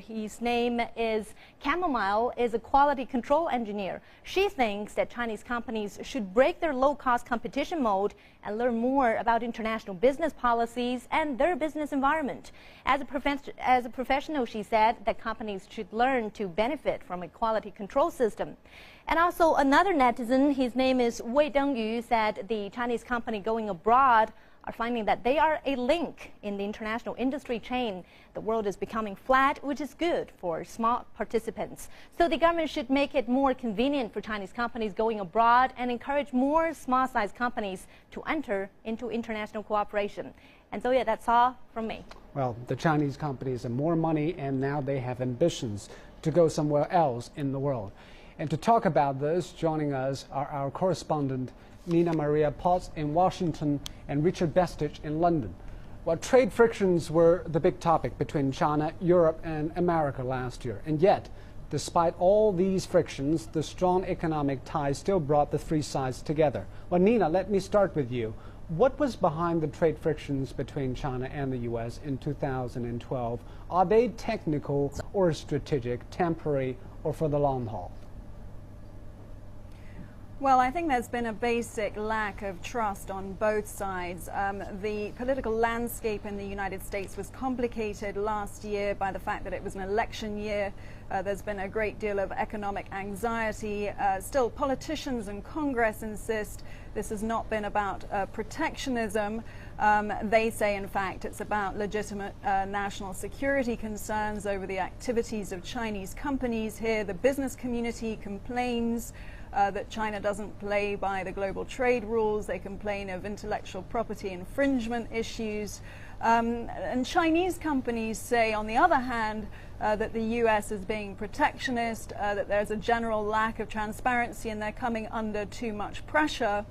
His name is Chamomile, is a quality control engineer. She thinks that Chinese companies should break their low-cost competition mode and learn more about international business policies and their business environment. As a professional, she said that companies should learn to benefit from a quality control system. And also another netizen, his name is Wei Dengyu, said the Chinese company going abroad are finding that they are a link in the international industry chain. The world is becoming flat, which is good for small participants. So the government should make it more convenient for Chinese companies going abroad and encourage more small-sized companies to enter into international cooperation. And so, yeah, that's all from me. Well, the Chinese companies have more money, and now they have ambitions to go somewhere else in the world. And to talk about this, joining us are our correspondent, Nina Maria Potts in Washington and Richard Bestich in London. Well, trade frictions were the big topic between China, Europe, and America last year. And yet, despite all these frictions, the strong economic ties still brought the three sides together. Well, Nina, let me start with you. What was behind the trade frictions between China and the U.S. in 2012? Are they technical or strategic, temporary, or for the long haul? Well, I think there's been a basic lack of trust on both sides. The political landscape in the United States was complicated last year by the fact that it was an election year. There's been a great deal of economic anxiety. Still, politicians and Congress insist this has not been about protectionism. They say, in fact, it's about legitimate national security concerns over the activities of Chinese companies here. The business community complains that China doesn't play by the global trade rules. They complain of intellectual property infringement issues. And Chinese companies say, on the other hand, that the U.S. is being protectionist, that there's a general lack of transparency and they're coming under too much pressure.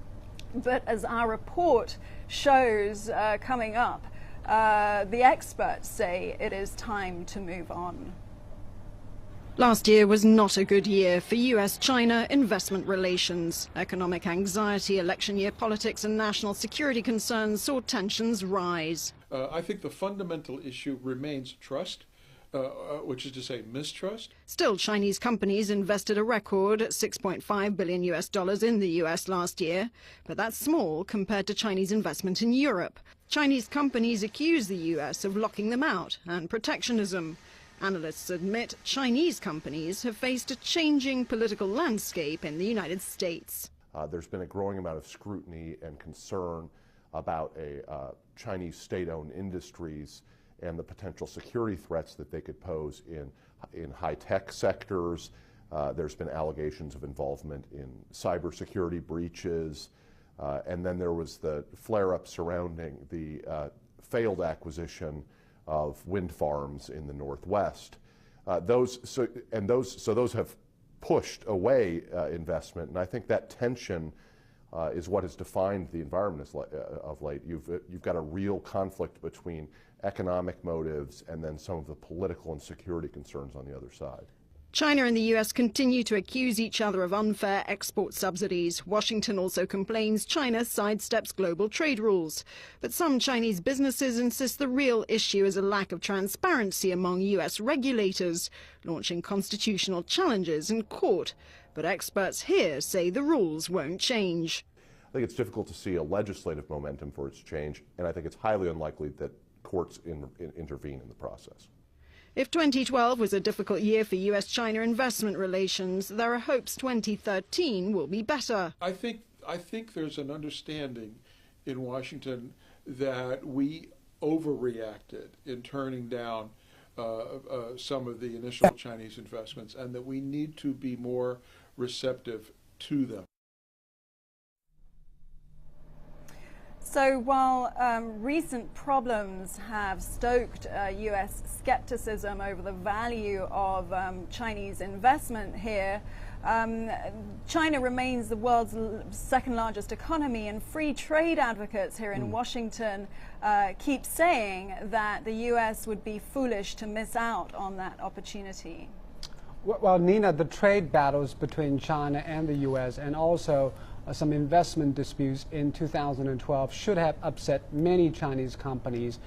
But as our report shows coming up, the experts say it is time to move on. Last year was not a good year for US-China investment relations. Economic anxiety, election year politics and national security concerns saw tensions rise. I think the fundamental issue remains trust, which is to say mistrust. Still, Chinese companies invested a record $6.5 billion in the US last year, but that's small compared to Chinese investment in Europe. Chinese companies accuse the US of locking them out and protectionism. Analysts admit Chinese companies have faced a changing political landscape in the United States. There's been a growing amount of scrutiny and concern about Chinese state-owned industries and the potential security threats that they could pose in high-tech sectors. There's been allegations of involvement in cybersecurity breaches. And then there was the flare-up surrounding the failed acquisition of wind farms in the Northwest. Those have pushed away investment, and I think that tension is what has defined the environment of late. You've got a real conflict between economic motives and then some of the political and security concerns on the other side. China and the US continue to accuse each other of unfair export subsidies. Washington also complains China sidesteps global trade rules. But some Chinese businesses insist the real issue is a lack of transparency among US regulators, launching constitutional challenges in court. But experts here say the rules won't change. I think it's difficult to see a legislative momentum for its change, and I think it's highly unlikely that courts intervene in the process. If 2012 was a difficult year for US-China investment relations, there are hopes 2013 will be better. I think there's an understanding in Washington that we overreacted in turning down some of the initial Chinese investments, and that we need to be more receptive to them. So while recent problems have stoked U.S. skepticism over the value of Chinese investment here, China remains the world's second largest economy, and free trade advocates here in Washington keep saying that the U.S. would be foolish to miss out on that opportunity. Well, Nina, the trade battles between China and the U.S. and also some investment disputes in 2012 should have upset many Chinese companies.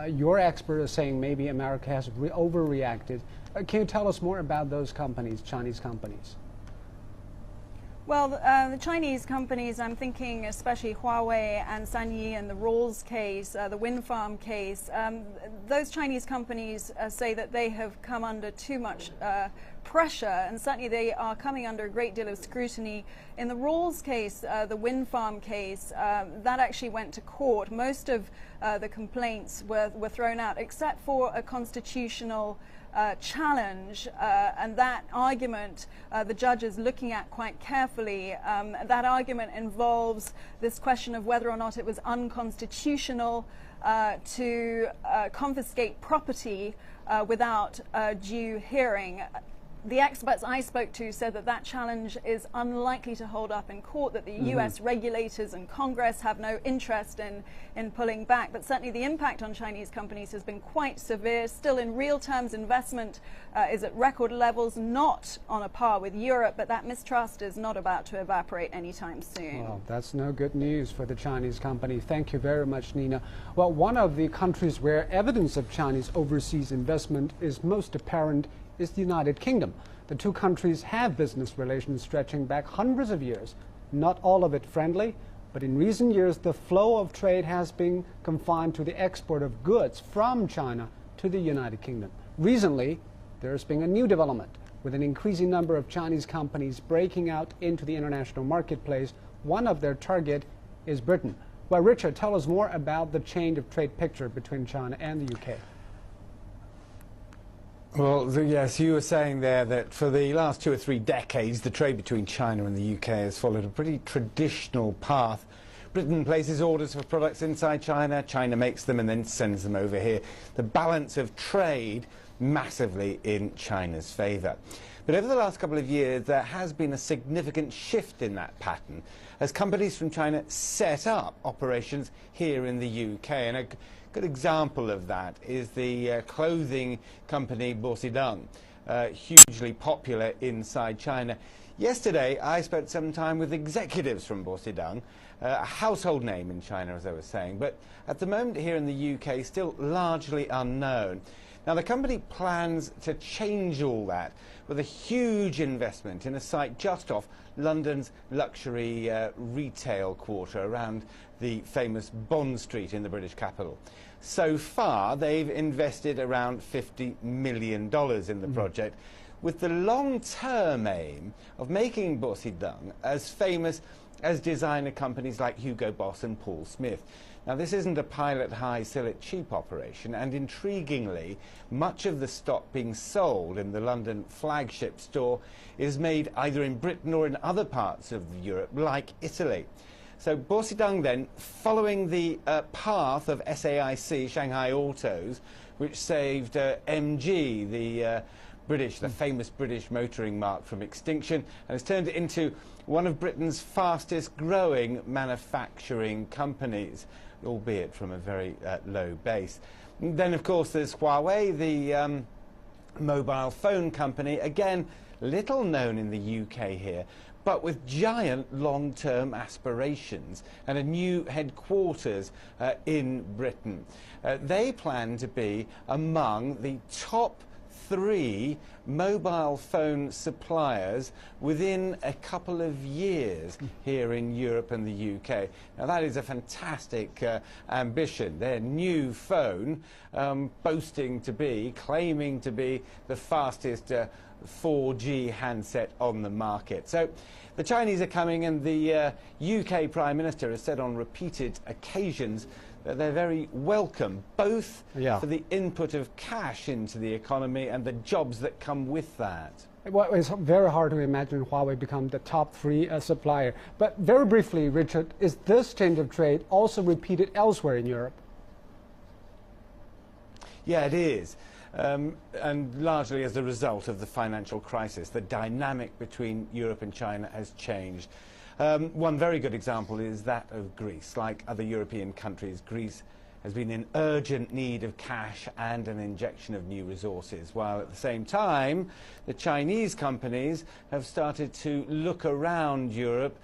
Your expert is saying maybe America has overreacted. Can you tell us more about those companies, Chinese companies? Well, the Chinese companies, I'm thinking especially Huawei and Sanyi and the Rawls case, the wind farm case, those Chinese companies say that they have come under too much pressure, and certainly they are coming under a great deal of scrutiny. In the Rawls case, the wind farm case, that actually went to court. Most of the complaints were thrown out, except for a constitutional challenge, and that argument the judge is looking at quite carefully. That argument involves this question of whether or not it was unconstitutional to confiscate property without due hearing. The experts I spoke to said that that challenge is unlikely to hold up in court, that the US regulators and Congress have no interest in pulling back. But certainly the impact on Chinese companies has been quite severe. Still, in real terms, investment is at record levels, not on a par with Europe, but that mistrust is not about to evaporate anytime soon. Well, that's no good news for the Chinese company. Thank you very much, Nina. Well, one of the countries where evidence of Chinese overseas investment is most apparent is the United Kingdom. The two countries have business relations stretching back hundreds of years, not all of it friendly, but in recent years the flow of trade has been confined to the export of goods from China to the United Kingdom. Recently, there's been a new development, with an increasing number of Chinese companies breaking out into the international marketplace. One of their target is Britain. Well, Richard, tell us more about the change of trade picture between China and the UK. Well, yes, you were saying there that for the last 2 or 3 decades, the trade between China and the UK has followed a pretty traditional path. Britain places orders for products inside China, China makes them and then sends them over here. The balance of trade massively in China's favour. But over the last couple of years, there has been a significant shift in that pattern as companies from China set up operations here in the UK. And a good example of that is the clothing company Bosideng. hugely popular inside China. Yesterday, I spent some time with executives from Bosideng, a household name in China, as I was saying, but at the moment here in the UK, still largely unknown. Now, the company plans to change all that with a huge investment in a site just off London's luxury retail quarter around the famous Bond Street in the British capital. So far, they've invested around $50 million in the project, with the long-term aim of making Bosideng as famous as designer companies like Hugo Boss and Paul Smith. Now, this isn't a pilot high, sell it cheap operation, and intriguingly, much of the stock being sold in the London flagship store is made either in Britain or in other parts of Europe, like Italy. So Bosideng then, following the path of SAIC, Shanghai Autos, which saved MG, the famous British motoring marque, from extinction, and has turned it into one of Britain's fastest growing manufacturing companies, albeit from a very low base. And then, of course, there's Huawei, the mobile phone company, again, little known in the UK here, but with giant long-term aspirations and a new headquarters in Britain. They plan to be among the top 3 mobile phone suppliers within a couple of years here in Europe and the UK. Now, that is a fantastic ambition. Their new phone, claiming to be the fastest 4G handset on the market. So the Chinese are coming, and the UK Prime Minister has said on repeated occasions that they're very welcome, both for the input of cash into the economy and the jobs that come with that. Well, it's very hard to imagine Huawei become the top 3 supplier. But very briefly, Richard, is this change of trade also repeated elsewhere in Europe? Yeah, it is. And largely as a result of the financial crisis, the dynamic between Europe and China has changed. One very good example is that of Greece. Like other European countries, Greece has been in urgent need of cash and an injection of new resources, while at the same time the Chinese companies have started to look around Europe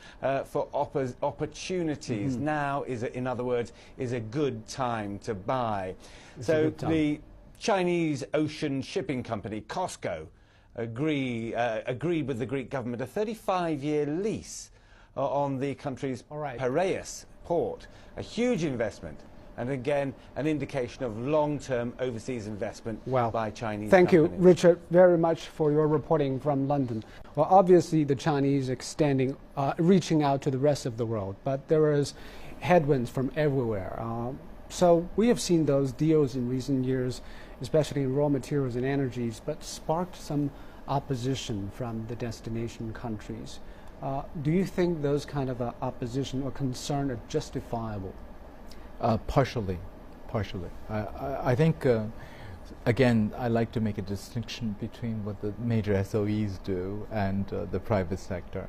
for opportunities. Now, in other words, is a good time to buy. So the Chinese ocean shipping company COSCO agreed with the Greek government a 35-year lease on the country's Piraeus port, a huge investment, and again an indication of long-term overseas investment by Chinese Thank companies. you, Richard, very much for your reporting from London. Well, obviously the Chinese reaching out to the rest of the world, but there is headwinds from everywhere. So we have seen those deals in recent years, especially in raw materials and energies, but sparked some opposition from the destination countries. Do you think those kind of opposition or concern are justifiable? Partially. I think, again, I like to make a distinction between what the major SOEs do and the private sector.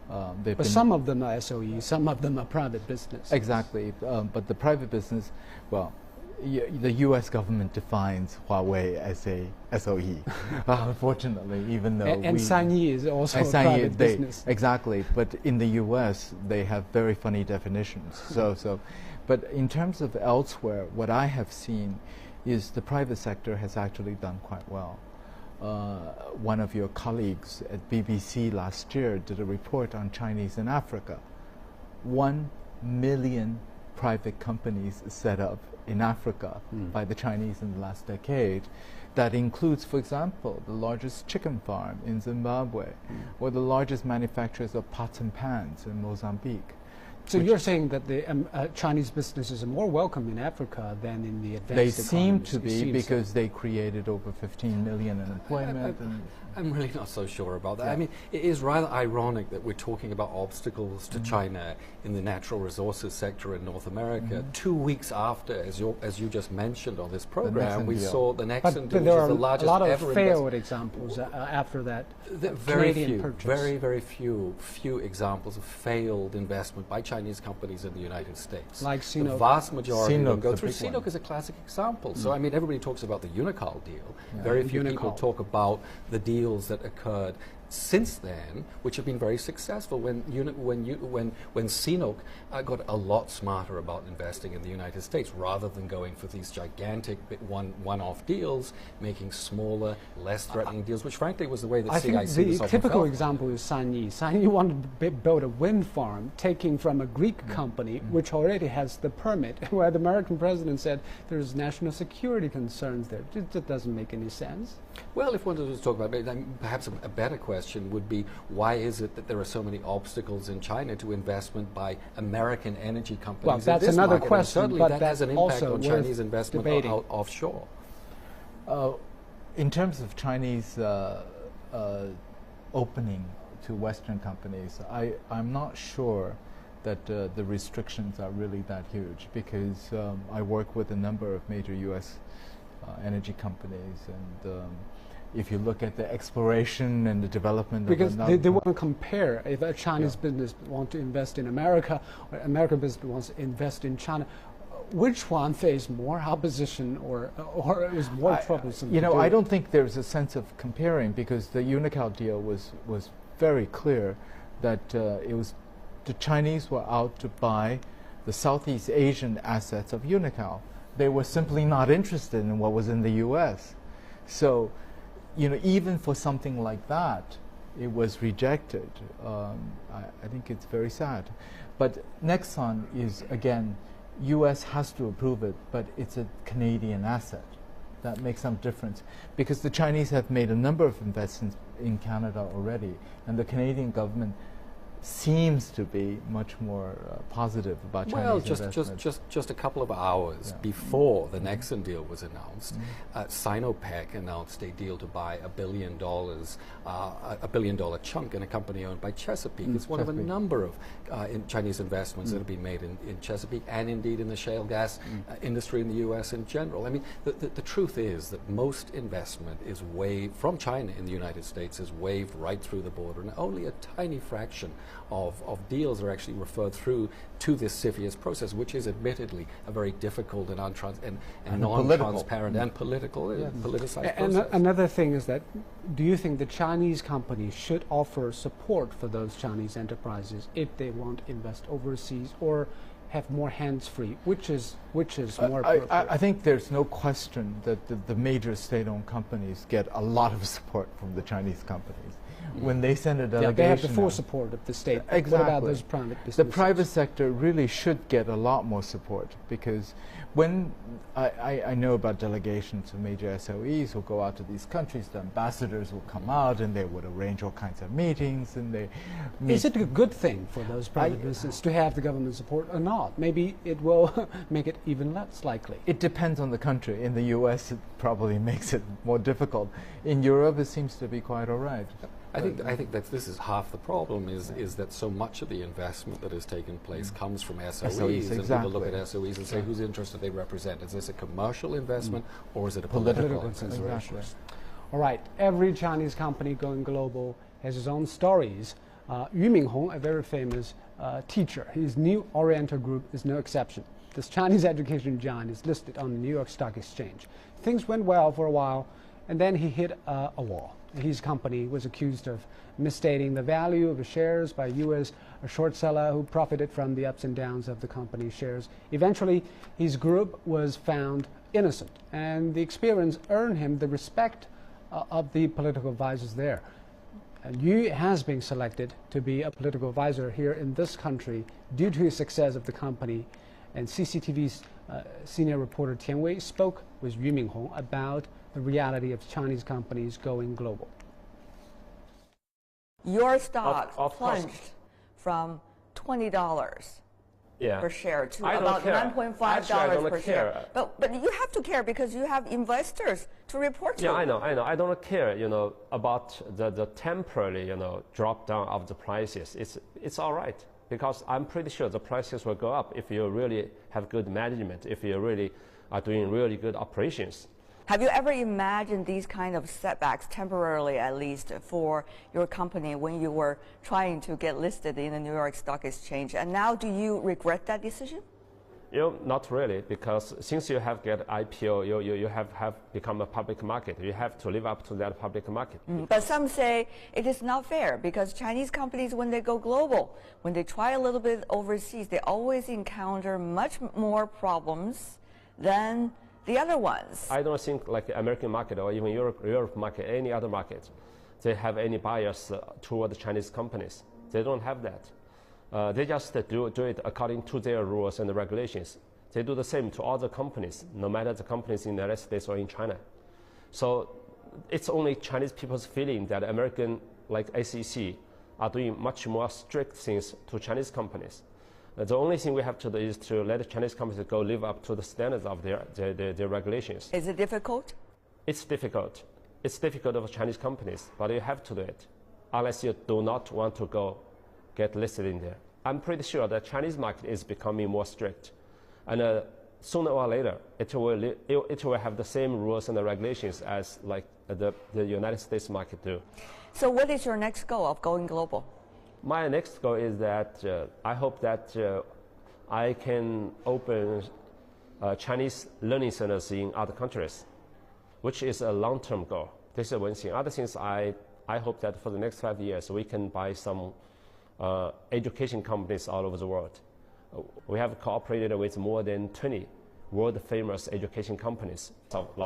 But some of them are SOEs, some of them are private business. Exactly, but the private business, well, the U.S. government defines Huawei as a SOE, unfortunately, even though and SANY is also a private business. Exactly, but in the U.S. they have very funny definitions. But in terms of elsewhere, what I have seen is the private sector has actually done quite well. One of your colleagues at BBC last year did a report on Chinese in Africa. 1 million private companies set up in Africa by the Chinese in the last decade. That includes, for example, the largest chicken farm in Zimbabwe, or the largest manufacturers of pots and pans in Mozambique. So you're saying that the Chinese businesses are more welcome in Africa than in the advanced economies? They seem to be, because they created over 15 million in employment. I'm really not so sure about that. I mean, it is rather ironic that we're talking about obstacles to China in the natural resources sector in North America. 2 weeks after, as you just mentioned on this program, we saw the Nexen deal, which is the largest ever. There are a lot of failed examples after that. Very few examples of failed investment by Chinese Chinese companies in the United States. Like The Sinopec. vast majority of them Sinopec, go the through. big one. Sinopec is a classic example. So, I mean, everybody talks about the Unocal deal. Yeah. Very few people Unocal. talk about the deals that occurred since then, which have been very successful. When Sinopec got a lot smarter about investing in the United States, rather than going for these gigantic one-off deals, making smaller, less threatening deals, which frankly was the way that I think CIC the was often typical felt. example is Sanyi. Sanyi wanted to build a wind farm, taking from a Greek company which already has the permit, where the American president said there's national security concerns there. It doesn't make any sense. Well, if one was to talk about it, then perhaps a better question would be, why is it that there are so many obstacles in China to investment by American energy companies? Well, in that's this another market? And question, certainly but that has an that's impact also on worth Chinese investment debating. offshore. In terms of Chinese opening to Western companies, I'm not sure that the restrictions are really that huge, because I work with a number of major U.S. Energy companies, and if you look at the exploration and the development Because of they want to compare. If a Chinese business wants to invest in America, or American business wants to invest in China, which one faced more opposition, or it was more troublesome? You to know, do? I don't think there's a sense of comparing, because the Unocal deal was very clear that it was the Chinese were out to buy the Southeast Asian assets of Unocal. They were simply not interested in what was in the U.S. So, you know, even for something like that, it was rejected. I think it's very sad. But Nexon is, again, U.S. has to approve it, but it's a Canadian asset. That makes some difference, because the Chinese have made a number of investments in Canada already, and the Canadian government seems to be much more positive about Chinese investment. just a couple of hours before the Nexon deal was announced, Sinopec announced a deal to buy $1 billion, a $1 billion chunk in a company owned by Chesapeake. It's one of a number of Chinese investments that have been made in Chesapeake, and indeed in the shale gas industry in the U.S. in general. I mean, the truth is that most investment is waved from China in the United States, is waved right through the border, and only a tiny fraction of deals are actually referred through to this CFIUS process, which is admittedly a very difficult and non-transparent and politicized process. Another thing is that, do you think the Chinese companies should offer support for those Chinese enterprises if they want to invest overseas, or have more hands-free? Which is more appropriate? I think there's no question that the major state-owned companies get a lot of support from the Chinese companies. When they send a delegation, they have the full support of the state. Exactly. What about those private businesses? The private sector really should get a lot more support, because when I know about delegations of major SOEs who go out to these countries, the ambassadors will come out and they would arrange all kinds of meetings, and they meet. Is it a good thing for those private businesses to have the government support or not? Maybe it will make it even less likely. It depends on the country. In the U.S., it probably makes it more difficult. In Europe, it seems to be quite all right. I think that this is half the problem, is that so much of the investment that has taken place comes from SOEs, and people look at SOEs and say, whose interest do they represent? Is this a commercial investment, or is it a political consideration? Exactly. All right, every Chinese company going global has its own stories. Yu Minghong, a very famous teacher, his New Oriental Group is no exception. This Chinese education giant is listed on the New York Stock Exchange. Things went well for a while, and then he hit a wall. His company was accused of misstating the value of the shares by U.S. short seller who profited from the ups and downs of the company's shares. Eventually, his group was found innocent, and the experience earned him the respect of the political advisors there. Yu has been selected to be a political advisor here in this country due to his success of the company, and CCTV's senior reporter Tian Wei spoke with Yu Minghong about the reality of Chinese companies going global. Your stock plunged from $20 per share to about $9.5 per share. But you have to care, because you have investors to report to. Yeah, I know. I don't care, about the temporary, drop down of the prices. It's all right, because I'm pretty sure the prices will go up if you really have good management, if you really are doing really good operations. Have you ever imagined these kind of setbacks, temporarily at least, for your company when you were trying to get listed in the New York Stock Exchange? And now do you regret that decision? Not really, because since you have get IPO, you have become a public market. You have to live up to that public market. But some say it is not fair because Chinese companies, when they go global, when they try a little bit overseas, they always encounter much more problems than the other ones. I don't think like the American market or even Europe market, any other market, they have any bias toward the Chinese companies. They don't have that. They just do it according to their rules and regulations. They do the same to other companies, no matter the companies in the United States or in China. So it's only Chinese people's feeling that American, like SEC, are doing much more strict things to Chinese companies. The only thing we have to do is to let the Chinese companies go live up to the standards of their regulations. Is it difficult? It's difficult. It's difficult for Chinese companies, but you have to do it, unless you do not want to go get listed in there. I'm pretty sure the Chinese market is becoming more strict, and sooner or later it will have the same rules and the regulations as like the United States market do. So what is your next goal of going global? My next goal is that I hope that I can open Chinese learning centers in other countries, which is a long-term goal. This is one thing. Other things, I hope that for the next 5 years we can buy some education companies all over the world. We have cooperated with more than 20 world-famous education companies.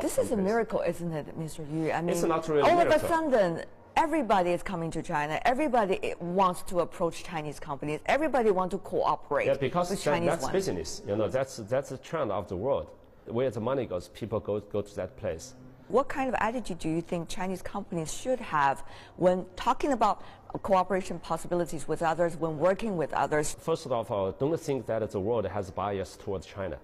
This is a miracle, isn't it, Mr. Yu? I mean, it's not really all a miracle. Of a sudden, everybody is coming to China. Everybody wants to approach Chinese companies. Everybody wants to cooperate with Chinese that's business. That's the trend of the world. Where the money goes, people go to that place. What kind of attitude do you think Chinese companies should have when talking about cooperation possibilities with others, when working with others? First of all, don't think that the world has bias towards China.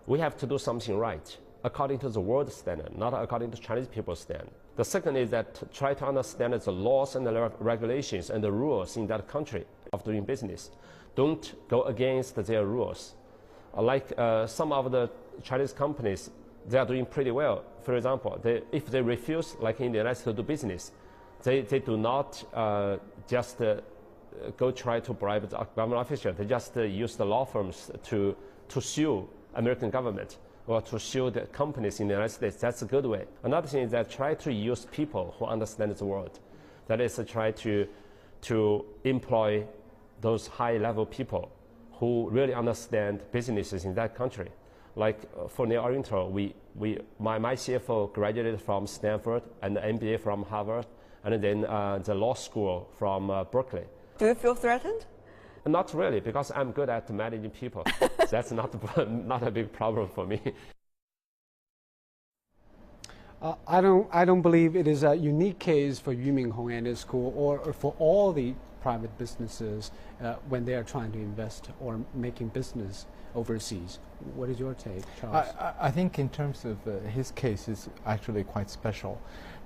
We have to do something right, according to the world standard, not according to Chinese people's standard. The second is that try to understand the laws and the regulations and the rules in that country of doing business. Don't go against their rules. Like some of the Chinese companies, they are doing pretty well. For example, if they refuse, like in the United States, to do business, they do not just go try to bribe the government officials. They just use the law firms to sue American government or to sue the companies in the United States. That's a good way. Another thing is that try to use people who understand the world. That is, try to employ those high-level people who really understand businesses in that country. Like for New Oriental, my CFO graduated from Stanford and the MBA from Harvard, and then the law school from Berkeley. Do you feel threatened? Not really, because I'm good at managing people. That's not a big problem for me. I don't believe it is a unique case for Yumin Hong and his school, or for all the private businesses when they are trying to invest or making business overseas. What is your take, Charles? I think in terms of his case is actually quite special,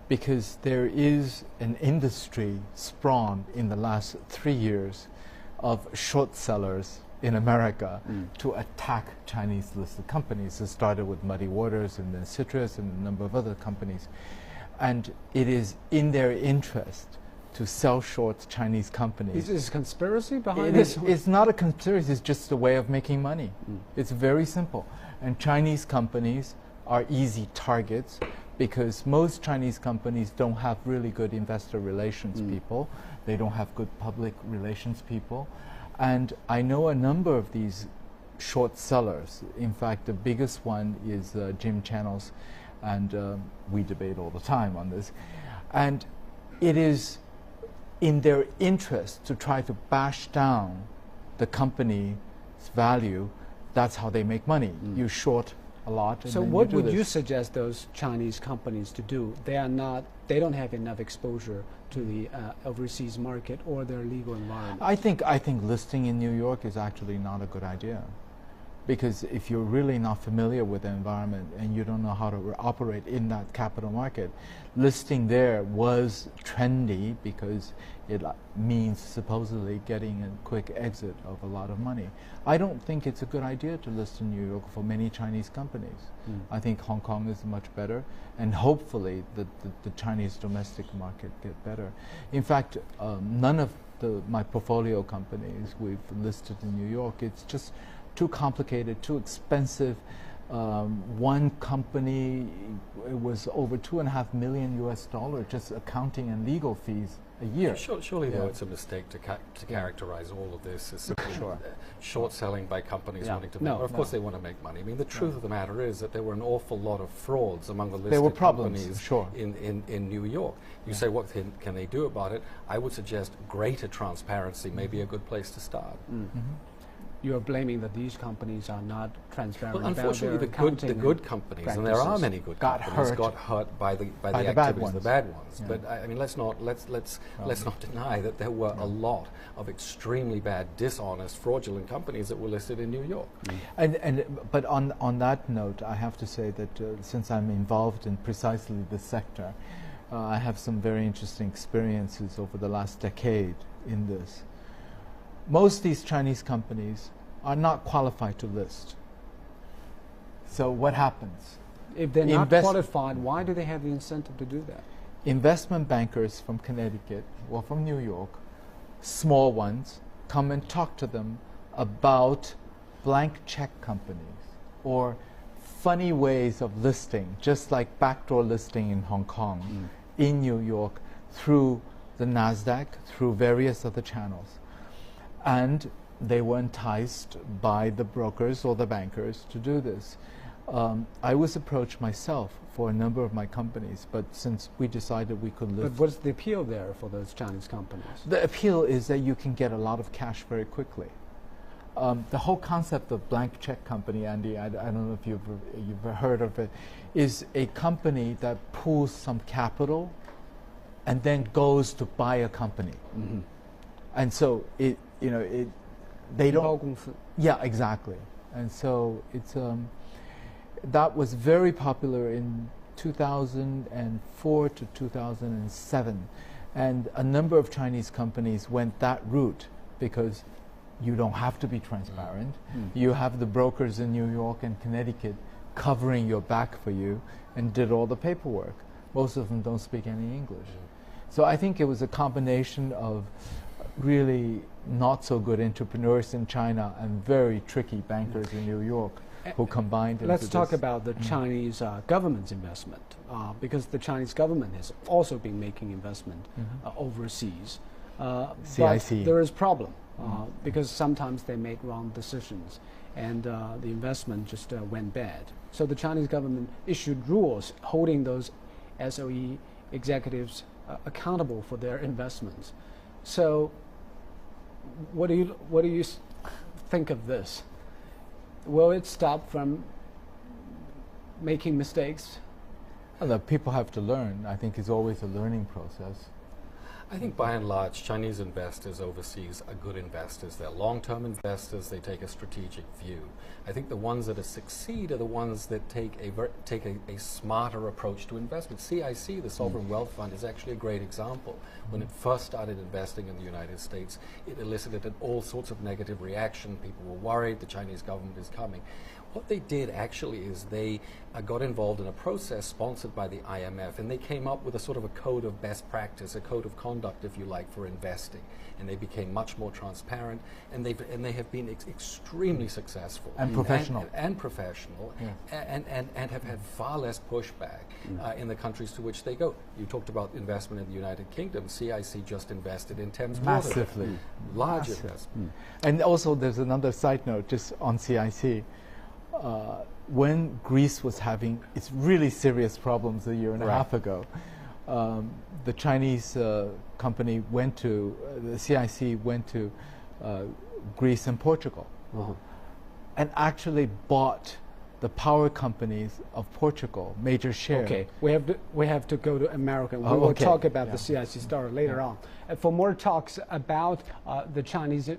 because there is an industry spawned in the last 3 years of short sellers in America to attack Chinese listed companies. It started with Muddy Waters and then Citrus and a number of other companies. And it is in their interest to sell short Chinese companies. Is a conspiracy behind this? It's not a conspiracy, it's just a way of making money. It's very simple. And Chinese companies are easy targets because most Chinese companies don't have really good investor relations people. They don't have good public relations people. And I know a number of these short sellers. In fact, the biggest one is Jim Chanos, and we debate all the time on this. And it is in their interest to try to bash down the company's value. That's how they make money. You short a lot. So what would you suggest those Chinese companies to do? They don't have enough exposure to the overseas market or their legal environment. I think listing in New York is actually not a good idea. because if you're really not familiar with the environment and you don't know how to operate in that capital market, listing there was trendy because it means supposedly getting a quick exit of a lot of money. I don't think it's a good idea to list in New York for many Chinese companies. I think Hong Kong is much better, and hopefully the Chinese domestic market get better. In fact, none of my portfolio companies we've listed in New York. It's just too complicated, too expensive. One company, it was over $2.5 million US, just accounting and legal fees a year. Surely, though, it's a mistake to characterize all of this as simply short selling by companies wanting to make money. Of course, they want to make money. I mean, the truth of the matter is that there were an awful lot of frauds among the listed companies in New York. You say, what can they do about it? I would suggest greater transparency may be a good place to start. You're blaming that these companies are not transparent. Well, unfortunately, the good companies, and there are many good companies, got hurt by the activities of the bad ones. But I mean, let's not deny that there were a lot of extremely bad, dishonest, fraudulent companies that were listed in New York. But on that note, I have to say that since I'm involved in precisely this sector, I have some very interesting experiences over the last decade in this. Most of these Chinese companies are not qualified to list. So what happens? If they're not qualified, why do they have the incentive to do that? Investment bankers from Connecticut or from New York, small ones, come and talk to them about blank check companies or funny ways of listing, just like backdoor listing in Hong Kong, in New York, through the NASDAQ, through various other channels. And they were enticed by the brokers or the bankers to do this. I was approached myself for a number of my companies, but since we decided we could live... But what's the appeal there for those Chinese companies? The appeal is that you can get a lot of cash very quickly. The whole concept of blank check company, Andy, I don't know if you've heard of it, is a company that pools some capital and then goes to buy a company. And so they don't. Yeah, exactly. And so it's that was very popular in 2004 to 2007, and a number of Chinese companies went that route because you don't have to be transparent. You have the brokers in New York and Connecticut covering your back for you and did all the paperwork. Most of them don't speak any English. So I think it was a combination of really not so good entrepreneurs in China and very tricky bankers in New York who combined into Let's talk about the Chinese government's investment, because the Chinese government has also been making investment overseas. CIC. But there is a problem because sometimes they make wrong decisions and the investment just went bad. So the Chinese government issued rules holding those SOE executives accountable for their investments. So what do you think of this? Will it stop from making mistakes? Well, people have to learn. I think it's always a learning process. I think by and large, Chinese investors overseas are good investors. They're long-term investors. They take a strategic view. I think the ones that succeed are the ones that take a smarter approach to investment. CIC, the Sovereign Wealth Fund, is actually a great example. When it first started investing in the United States, it elicited all sorts of negative reaction. People were worried the Chinese government is coming. What they did actually is they got involved in a process sponsored by the IMF, and they came up with a sort of a code of best practice, a code of conduct, if you like, for investing. And they became much more transparent, and they have been extremely successful and professional, and have had far less pushback in the countries to which they go. You talked about investment in the United Kingdom. CIC just invested in Thames massively, Water. Large investment. And also, there's another side note just on CIC. When Greece was having its really serious problems a year and a half ago, the Chinese company went to, the CIC went to Greece and Portugal and actually bought the power companies of Portugal, major share. Okay, we have to go to America. We will talk about the CIC story later on. For more talks about the Chinese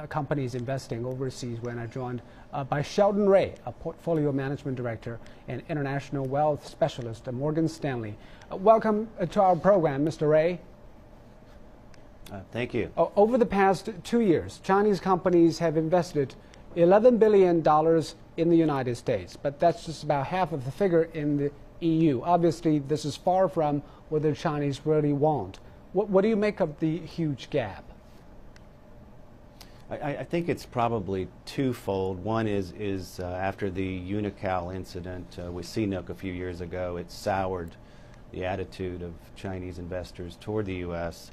companies investing overseas when I joined by Sheldon Ray, a portfolio management director and international wealth specialist at Morgan Stanley. Welcome to our program, Mr. Ray. Thank you. Over the past 2 years, Chinese companies have invested $11 billion in the United States, but that's just about half of the figure in the EU. Obviously, this is far from what the Chinese really want. What do you make of the huge gap? I think it's probably twofold. One is after the Unocal incident with CNOOC a few years ago, it soured the attitude of Chinese investors toward the U.S.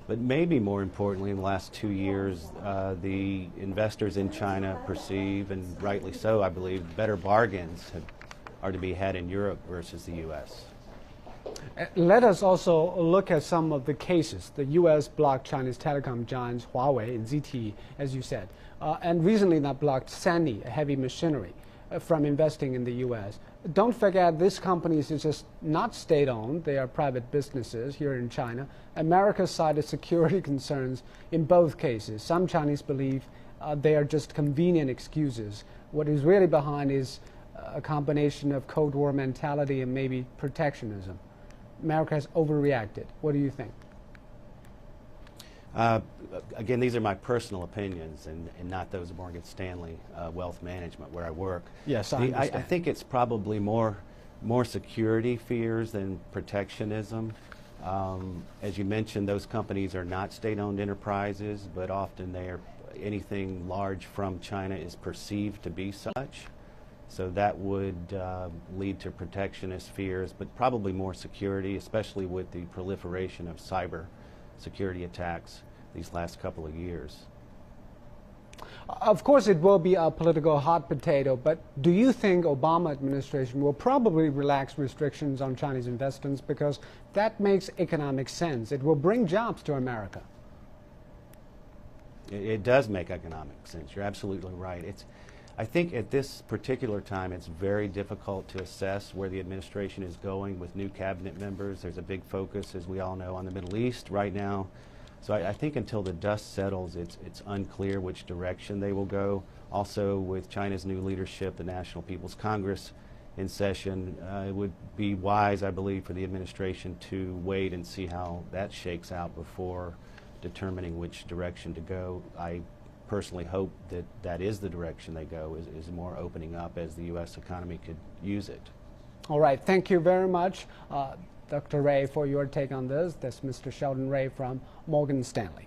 But maybe more importantly, in the last 2 years, the investors in China perceive, and rightly so, I believe, better bargains are to be had in Europe versus the U.S. Let us also look at some of the cases. The U.S. blocked Chinese telecom giants Huawei and ZTE, as you said, and recently that blocked Sany, a heavy machinery, from investing in the U.S. Don't forget, these companies are just not state-owned. They are private businesses here in China. America cited security concerns in both cases. Some Chinese believe they are just convenient excuses. What is really behind is a combination of Cold War mentality and maybe protectionism. America has overreacted. What do you think? Again, these are my personal opinions and not those of Morgan Stanley Wealth Management, where I work. Yes, I understand. I think it's probably more security fears than protectionism. As you mentioned, those companies are not state-owned enterprises, but often anything large from China is perceived to be such. So that would lead to protectionist fears, but probably more security, especially with the proliferation of cyber security attacks these last couple of years. Of course, it will be a political hot potato, but do you think Obama administration will probably relax restrictions on Chinese investments because that makes economic sense? It will bring jobs to America. It does make economic sense. You're absolutely right. I think at this particular time, it's very difficult to assess where the administration is going with new cabinet members. There's a big focus, as we all know, on the Middle East right now. So I think until the dust settles, it's unclear which direction they will go. Also, with China's new leadership, the National People's Congress in session, it would be wise, I believe, for the administration to wait and see how that shakes out before determining which direction to go. I personally hope that is the direction they go, is more opening up, as the U.S. economy could use it. All right. Thank you very much, Dr. Ray, for your take on this. That's Mr. Sheldon Ray from Morgan Stanley.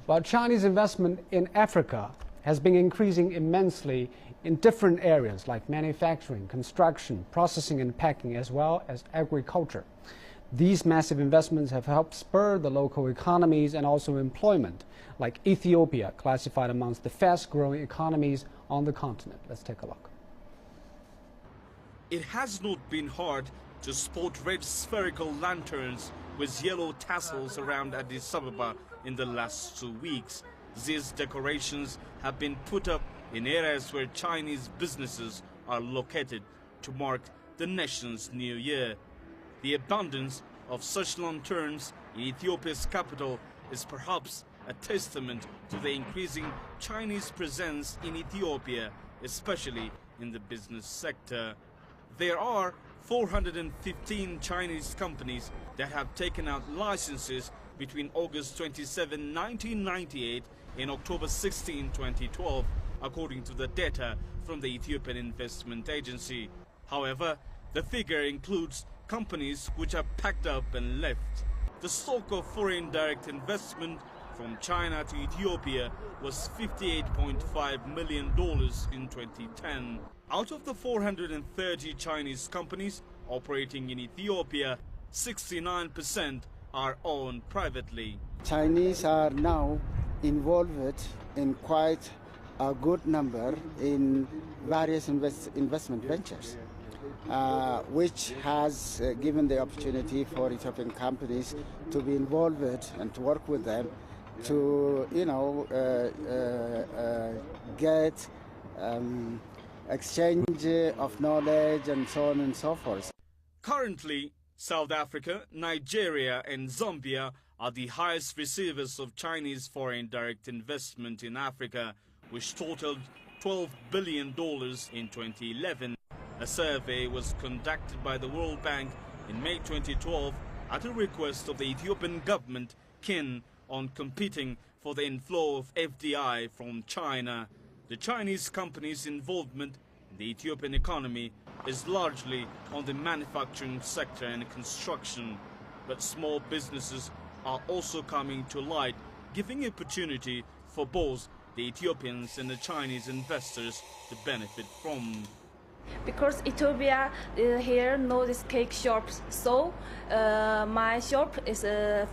Well, Chinese investment in Africa has been increasing immensely in different areas like manufacturing, construction, processing and packing, as well as agriculture. These massive investments have helped spur the local economies and also employment, like Ethiopia, classified amongst the fast-growing economies on the continent. Let's take a look. It has not been hard to spot red spherical lanterns with yellow tassels around Addis Ababa in the last 2 weeks. These decorations have been put up in areas where Chinese businesses are located to mark the nation's new year. The abundance of such lanterns in Ethiopia's capital is perhaps a testament to the increasing Chinese presence in Ethiopia, especially in the business sector. There are 415 Chinese companies that have taken out licenses between August 27, 1998 and October 16, 2012, according to the data from the Ethiopian Investment Agency. However, the figure includes companies which have packed up and left. The stock of foreign direct investment from China to Ethiopia was $58.5 million in 2010. Out of the 430 Chinese companies operating in Ethiopia, 69% are owned privately. Chinese are now involved in quite a good number in various investment ventures, which has given the opportunity for Ethiopian companies to be involved and to work with them to, get exchange of knowledge and so on and so forth. Currently, South Africa, Nigeria and Zambia are the highest receivers of Chinese foreign direct investment in Africa, which totaled $12 billion in 2011. A survey was conducted by the World Bank in May 2012 at the request of the Ethiopian government, keen on competing for the inflow of FDI from China. The Chinese company's involvement in the Ethiopian economy is largely on the manufacturing sector and construction, but small businesses are also coming to light, giving opportunity for both the Ethiopians and the Chinese investors to benefit from. Because Ethiopia here know this cake shops, so my shop is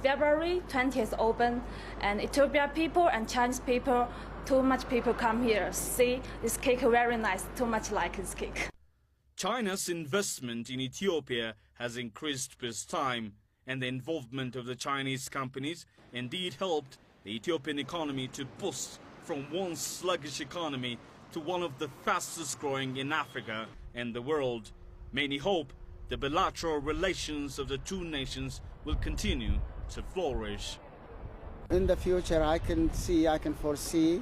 February 20th open, and Ethiopia people and Chinese people, too much people come here, see this cake very nice, too much like this cake. China's investment in Ethiopia has increased with time, and the involvement of the Chinese companies indeed helped the Ethiopian economy to boost from one sluggish economy to one of the fastest growing in Africa and the world. Many hope the bilateral relations of the two nations will continue to flourish. In the future, I can foresee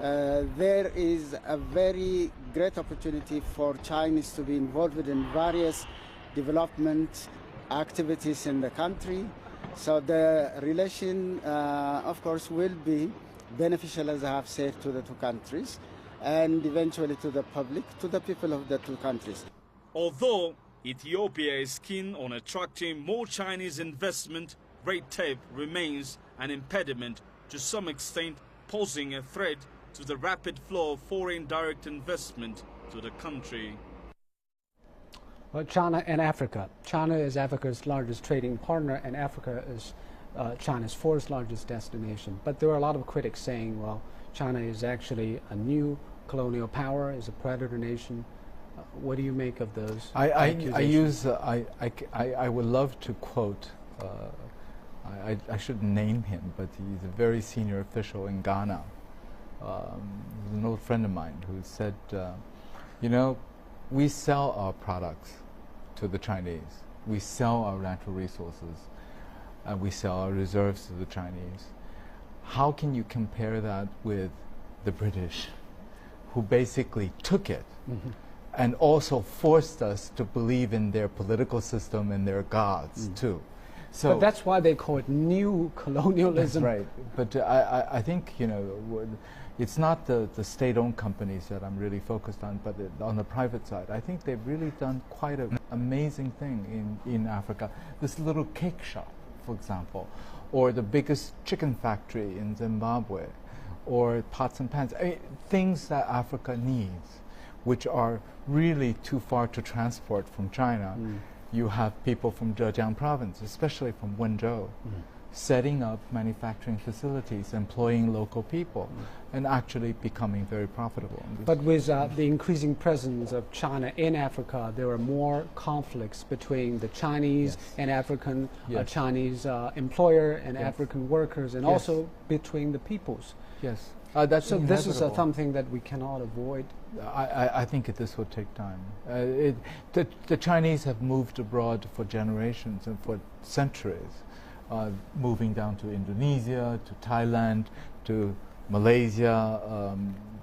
there is a very great opportunity for Chinese to be involved in various development activities in the country. So the relation, of course, will be beneficial, as I have said, to the two countries and eventually to the public, to the people of the two countries. Although Ethiopia is keen on attracting more Chinese investment, red tape remains an impediment to some extent, posing a threat to the rapid flow of foreign direct investment to the country. Well, China and Africa. China is Africa's largest trading partner, and Africa is China's fourth largest destination. But there are a lot of critics saying, well, China is actually a new colonial power, is a predator nation. What do you make of those accusations? I would love to quote, I shouldn't name him, but he's a very senior official in Ghana. He's an old friend of mine who said, you know, we sell our products to the Chinese. We sell our natural resources. And we sell our reserves to the Chinese. How can you compare that with the British, who basically took it and also forced us to believe in their political system and their gods too? So but that's why they call it new colonialism. That's right. But I think, you know, it's not the state-owned companies that I'm really focused on, but on the private side. I think they've really done quite an amazing thing in Africa. This little cake shop, for example, or the biggest chicken factory in Zimbabwe, or pots and pans. I mean, things that Africa needs, which are really too far to transport from China. You have people from Zhejiang province, especially from Wenzhou, setting up manufacturing facilities, employing local people, and actually becoming very profitable. But with the increasing presence of China in Africa, there are more conflicts between the Chinese and African, Chinese employer and African workers, and also between the peoples. Yes. So this is something that we cannot avoid. I think this will take time. The Chinese have moved abroad for generations and for centuries, moving down to Indonesia, to Thailand, to Malaysia.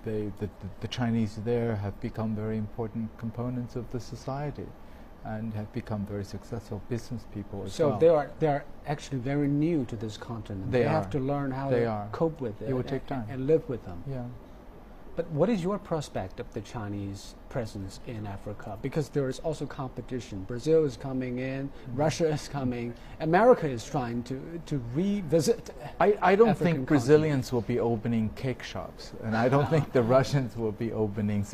The Chinese there have become very important components of the society and have become very successful business people as well. So they are actually very new to this continent. They have to learn how to cope with it. It will take time. And live with them. Yeah. But what is your prospect of the Chinese presence in Africa? Because there is also competition. Brazil is coming in, Russia is coming, America is trying to revisit. I don't think Brazilians will be opening cake shops, and I don't think the Russians will be opening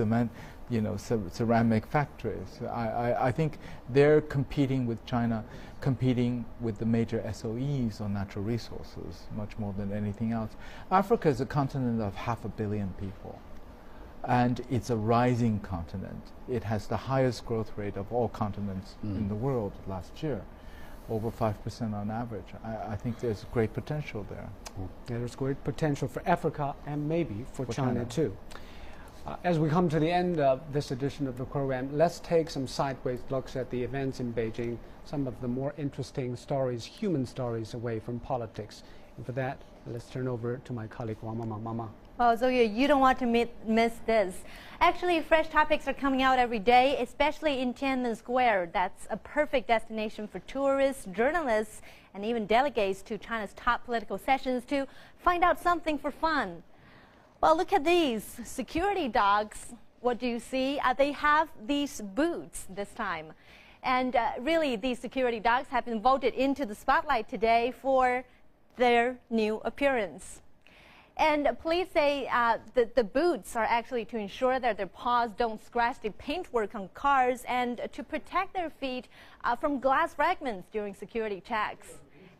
ceramic factories. I think they're competing with China, competing with the major SOEs on natural resources, much more than anything else. Africa is a continent of 500 million people, and it's a rising continent. It has the highest growth rate of all continents in the world last year, over 5% on average. I think there's great potential there. There's great potential for Africa and maybe for China too. As we come to the end of this edition of the program, let's take some sideways looks at the events in Beijing, some of the more interesting stories, human stories away from politics. And for that, let's turn over to my colleague Wang Mama. Well, Zoya, you don't want to miss this. Actually, fresh topics are coming out every day, especially in Tiananmen Square. That's a perfect destination for tourists, journalists, and even delegates to China's top political sessions to find out something for fun. Well, look at these security dogs. What do you see? They have these boots this time. And really, these security dogs have been voted into the spotlight today for their new appearance. And police say that the boots are actually to ensure that their paws don't scratch the paintwork on cars and to protect their feet from glass fragments during security checks.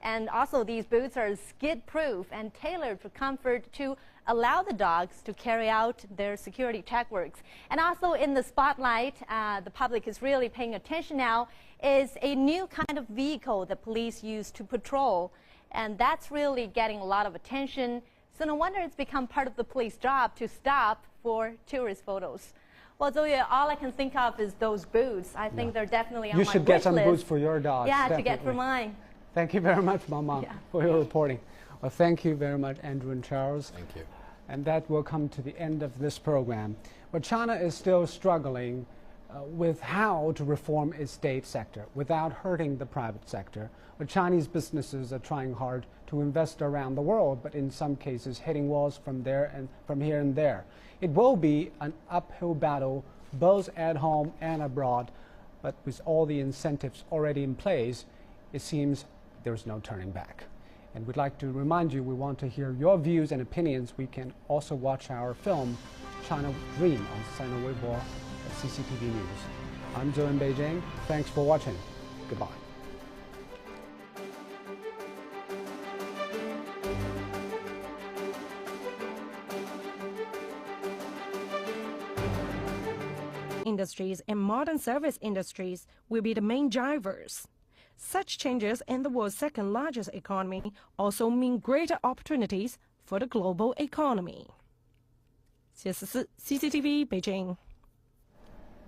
And also, these boots are skid-proof and tailored for comfort to allow the dogs to carry out their security check works. And also in the spotlight, the public is really paying attention now, is a new kind of vehicle that police use to patrol. And that's really getting a lot of attention. So no wonder it's become part of the police job to stop for tourist photos. Well, Zoya, all I can think of is those boots. I think they're definitely on my wish list. You should get some boots for your dog. Yeah, definitely. To get for mine. Thank you very much, Mama, for your reporting. Well, thank you very much, Andrew and Charles. Thank you. And that will come to the end of this program. But China is still struggling with how to reform its state sector without hurting the private sector. But Chinese businesses are trying hard to invest around the world, but in some cases hitting walls from here and there. It will be an uphill battle both at home and abroad, but with all the incentives already in place, it seems there's no turning back. And we'd like to remind you, we want to hear your views and opinions. We can also watch our film, China Dream, on Sina Weibo at CCTV News. I'm Joe in Beijing. Thanks for watching. Goodbye. Industries and modern service industries will be the main drivers. Such changes in the world's second largest economy also mean greater opportunities for the global economy. CCTV, Beijing.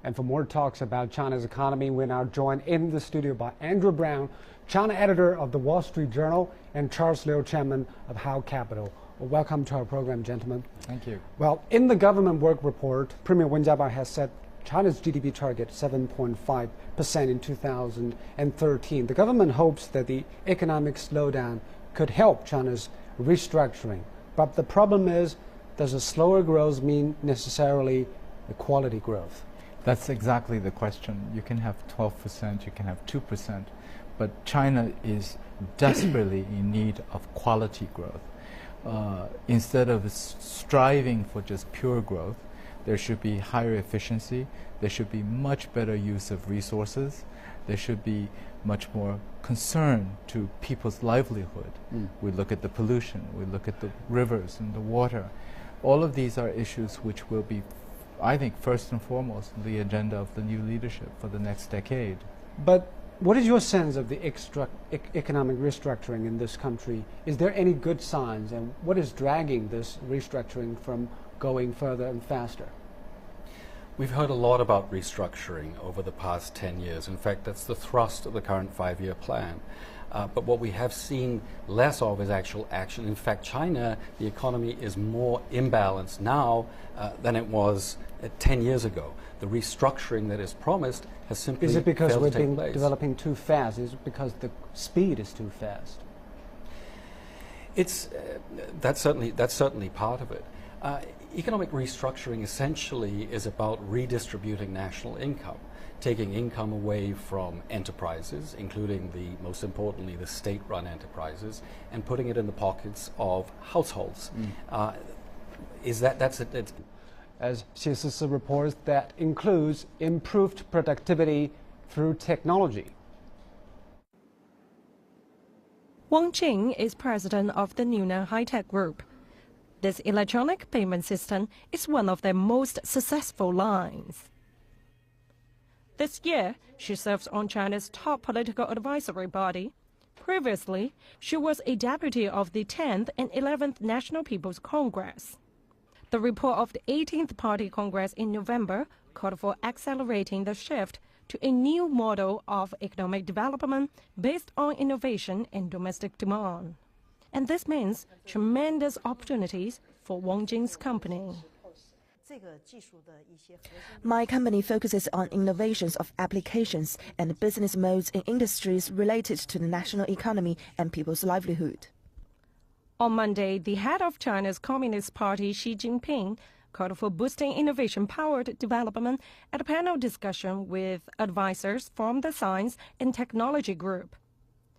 And for more talks about China's economy, we're now joined in the studio by Andrew Brown, China editor of the Wall Street Journal, and Charles Liu, chairman of How Capital. Well, welcome to our program, gentlemen. Thank you. Well, in the government work report, Premier Wen Jiabao has set China's GDP target 7.5% in 2013. The government hopes that the economic slowdown could help China's restructuring. But the problem is, does a slower growth mean necessarily a quality growth? That's exactly the question. You can have 12%, you can have 2%, but China is desperately in need of quality growth. Instead of striving for just pure growth, there should be higher efficiency, there should be much better use of resources, there should be much more concern to people's livelihood. We look at the pollution, we look at the rivers and the water. All of these are issues which will be, I think, first and foremost on the agenda of the new leadership for the next decade. But what is your sense of the economic restructuring in this country? Is there any good signs, and what is dragging this restructuring from going further and faster? We've heard a lot about restructuring over the past 10 years. In fact, that's the thrust of the current 5-year plan. But what we have seen less of is actual action. In fact, China, the economy is more imbalanced now than it was 10 years ago. The restructuring that is promised has simply failed to take place. Is it because we've been developing too fast? Is it because the speed is too fast? That's certainly part of it. Economic restructuring essentially is about redistributing national income, taking income away from enterprises, including most importantly, the state-run enterprises, and putting it in the pockets of households. That's it? As Xie Sisi reports, that includes improved productivity through technology. Wang Qing is president of the Newnan High-Tech Group. This electronic payment system is one of their most successful lines. This year, she serves on China's top political advisory body. Previously, she was a deputy of the 10th and 11th National People's Congress. The report of the 18th Party Congress in November called for accelerating the shift to a new model of economic development based on innovation and domestic demand. And this means tremendous opportunities for Wang Jing's company. My company focuses on innovations of applications and business modes in industries related to the national economy and people's livelihood. On Monday, the head of China's Communist Party, Xi Jinping, called for boosting innovation-powered development at a panel discussion with advisors from the Science and Technology Group.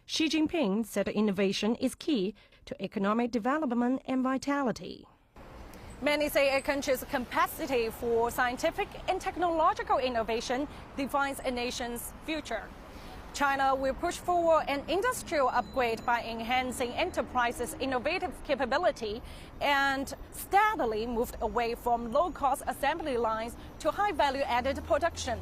Xi Jinping said innovation is key to economic development and vitality. Many say a country's capacity for scientific and technological innovation defines a nation's future. China will push forward an industrial upgrade by enhancing enterprises' innovative capability and steadily moved away from low-cost assembly lines to high-value-added production.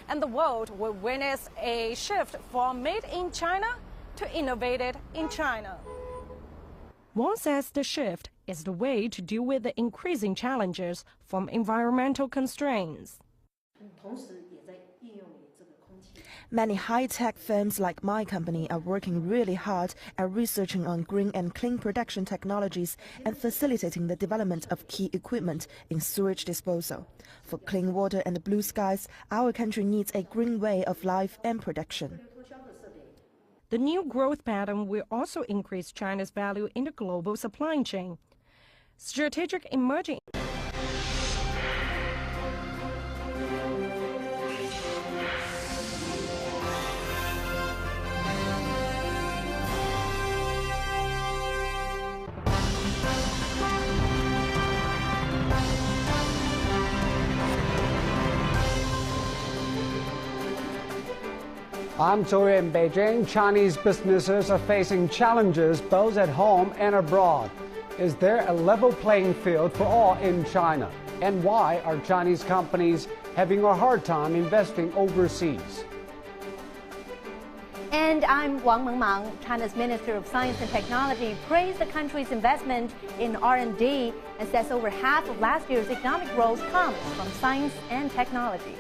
And the world will witness a shift from made in China to innovated in China. Wang says the shift is the way to deal with the increasing challenges from environmental constraints. Many high-tech firms like my company are working really hard at researching on green and clean production technologies and facilitating the development of key equipment in sewage disposal. For clean water and blue skies, our country needs a green way of life and production. The new growth pattern will also increase China's value in the global supply chain. Strategic emerging I'm Zhou in Beijing. Chinese businesses are facing challenges both at home and abroad. Is there a level playing field for all in China? And why are Chinese companies having a hard time investing overseas? And I'm Wang Mengmang. China's Minister of Science and Technology praised the country's investment in R&D and says over half of last year's economic growth comes from science and technology.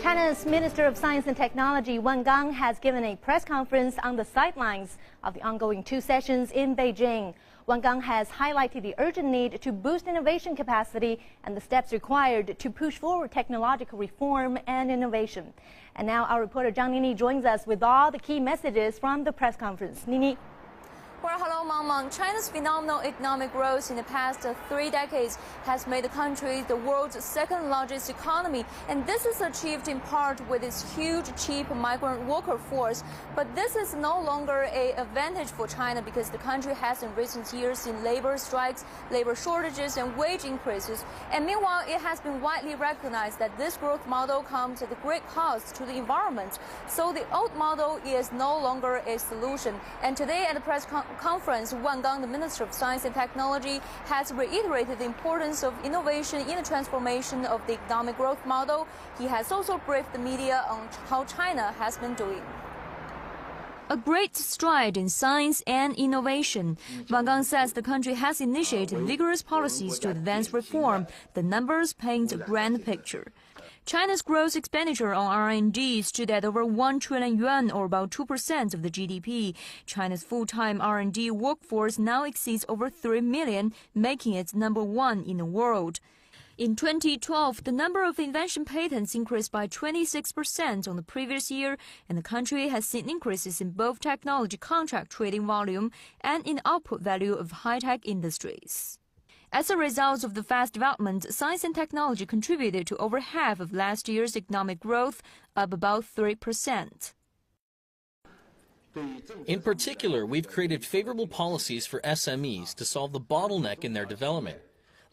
China's Minister of Science and Technology, Wang Gang, has given a press conference on the sidelines of the ongoing 2 sessions in Beijing. Wang Gang has highlighted the urgent need to boost innovation capacity and the steps required to push forward technological reform and innovation. And now our reporter Zhang Nini joins us with all the key messages from the press conference. Nini. Well, hello, Mangmang. China's phenomenal economic growth in the past 3 decades has made the country the world's second largest economy, and this is achieved in part with its huge, cheap migrant worker force. But this is no longer an advantage for China because the country has in recent years seen labor strikes, labor shortages, and wage increases. And meanwhile, it has been widely recognized that this growth model comes at a great cost to the environment. So the old model is no longer a solution. And today at the press conference, Wang Gang, the Minister of Science and Technology, has reiterated the importance of innovation in the transformation of the economic growth model. He has also briefed the media on how China has been doing. A great stride in science and innovation. Wang Gang says the country has initiated vigorous policies to advance reform. The numbers paint a grand picture. China's gross expenditure on R&D stood at over 1 trillion yuan, or about 2% of the GDP. China's full-time R&D workforce now exceeds over 3 million, making it #1 in the world. In 2012, the number of invention patents increased by 26% on the previous year, and the country has seen increases in both technology contract trading volume and in output value of high-tech industries. As a result of the fast development, science and technology contributed to over half of last year's economic growth, up about 3%. In particular, we've created favorable policies for SMEs to solve the bottleneck in their development.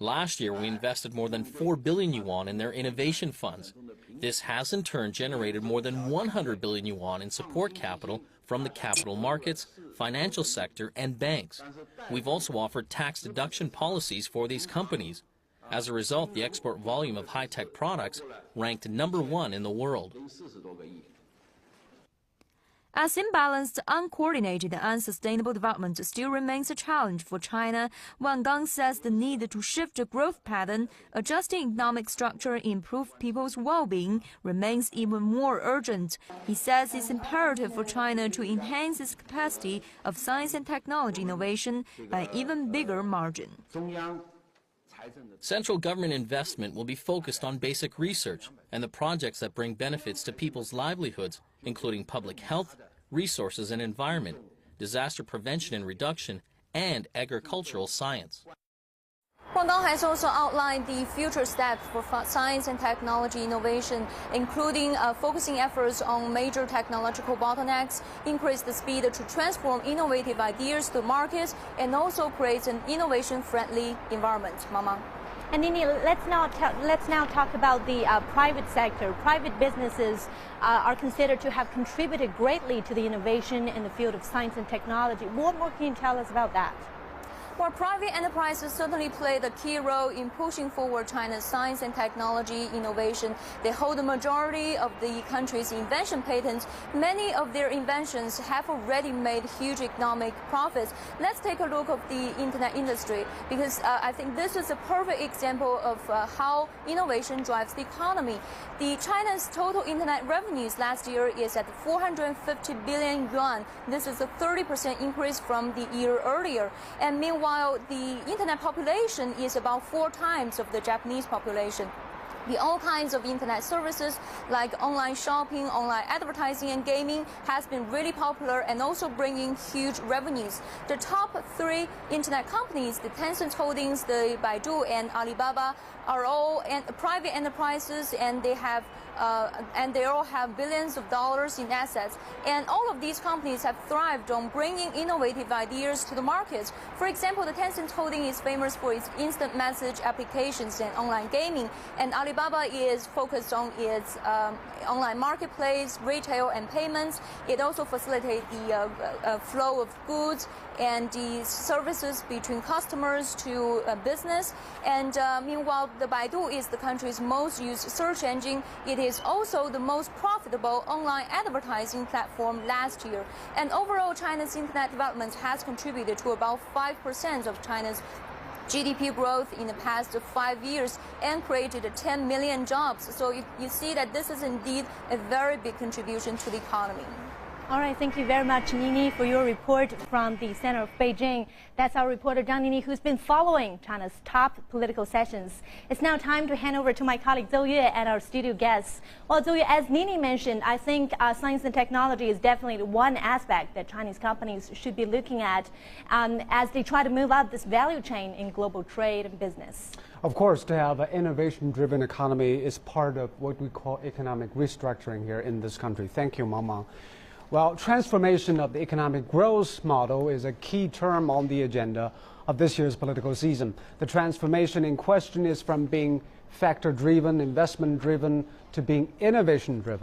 Last year, we invested more than 4 billion yuan in their innovation funds. This has in turn generated more than 100 billion yuan in support capital from the capital markets, financial sector, and banks. We've also offered tax deduction policies for these companies. As a result, the export volume of high-tech products ranked #1 in the world. As imbalanced, uncoordinated, and unsustainable development still remains a challenge for China, Wang Gang says the need to shift the growth pattern, adjusting economic structure, improve people's well-being remains even more urgent. He says it's imperative for China to enhance its capacity of science and technology innovation by an even bigger margin. Central government investment will be focused on basic research and the projects that bring benefits to people's livelihoods, including public health, resources and environment, disaster prevention and reduction, and agricultural science. Wang Gang has also outlined the future steps for science and technology innovation, including focusing efforts on major technological bottlenecks, increase the speed to transform innovative ideas to markets, and also create an innovation-friendly environment. Mama. And Nini, let's now talk about the private sector. Private businesses are considered to have contributed greatly to the innovation in the field of science and technology. What more can you tell us about that? Well, private enterprises certainly play the key role in pushing forward China's science and technology innovation. They hold the majority of the country's invention patents. Many of their inventions have already made huge economic profits. Let's take a look at the internet industry, because I think this is a perfect example of how innovation drives the economy. China's total internet revenues last year is at 450 billion yuan. This is a 30% increase from the year earlier. And meanwhile, the internet population is about 4 times of the Japanese population. All kinds of internet services like online shopping, online advertising and gaming has been really popular and also bringing huge revenues. The top 3 internet companies, the Tencent Holdings, the Baidu and Alibaba, are all private enterprises, and they all have billions of dollars in assets. And all of these companies have thrived on bringing innovative ideas to the market. For example, the Tencent Holding is famous for its instant message applications and online gaming, and Alibaba is focused on its online marketplace, retail and payments. It also facilitates the flow of goods and the services between customers to business. And meanwhile, the Baidu is the country's most used search engine. It is also the most profitable online advertising platform last year. And overall, China's internet development has contributed to about 5% of China's GDP growth in the past 5 years and created 10 million jobs. So you see that this is indeed a very big contribution to the economy. All right, thank you very much, Nini, for your report from the center of Beijing. That's our reporter, Zhang Nini, who's been following China's top political sessions. It's now time to hand over to my colleague Zhou Yue and our studio guests. Well, Zhou Yue, as Nini mentioned, I think science and technology is definitely one aspect that Chinese companies should be looking at as they try to move up this value chain in global trade and business. Of course, to have an innovation-driven economy is part of what we call economic restructuring here in this country. Thank you, Mama. Well, transformation of the economic growth model is a key term on the agenda of this year's political season. The transformation in question is from being factor-driven, investment-driven, to being innovation-driven.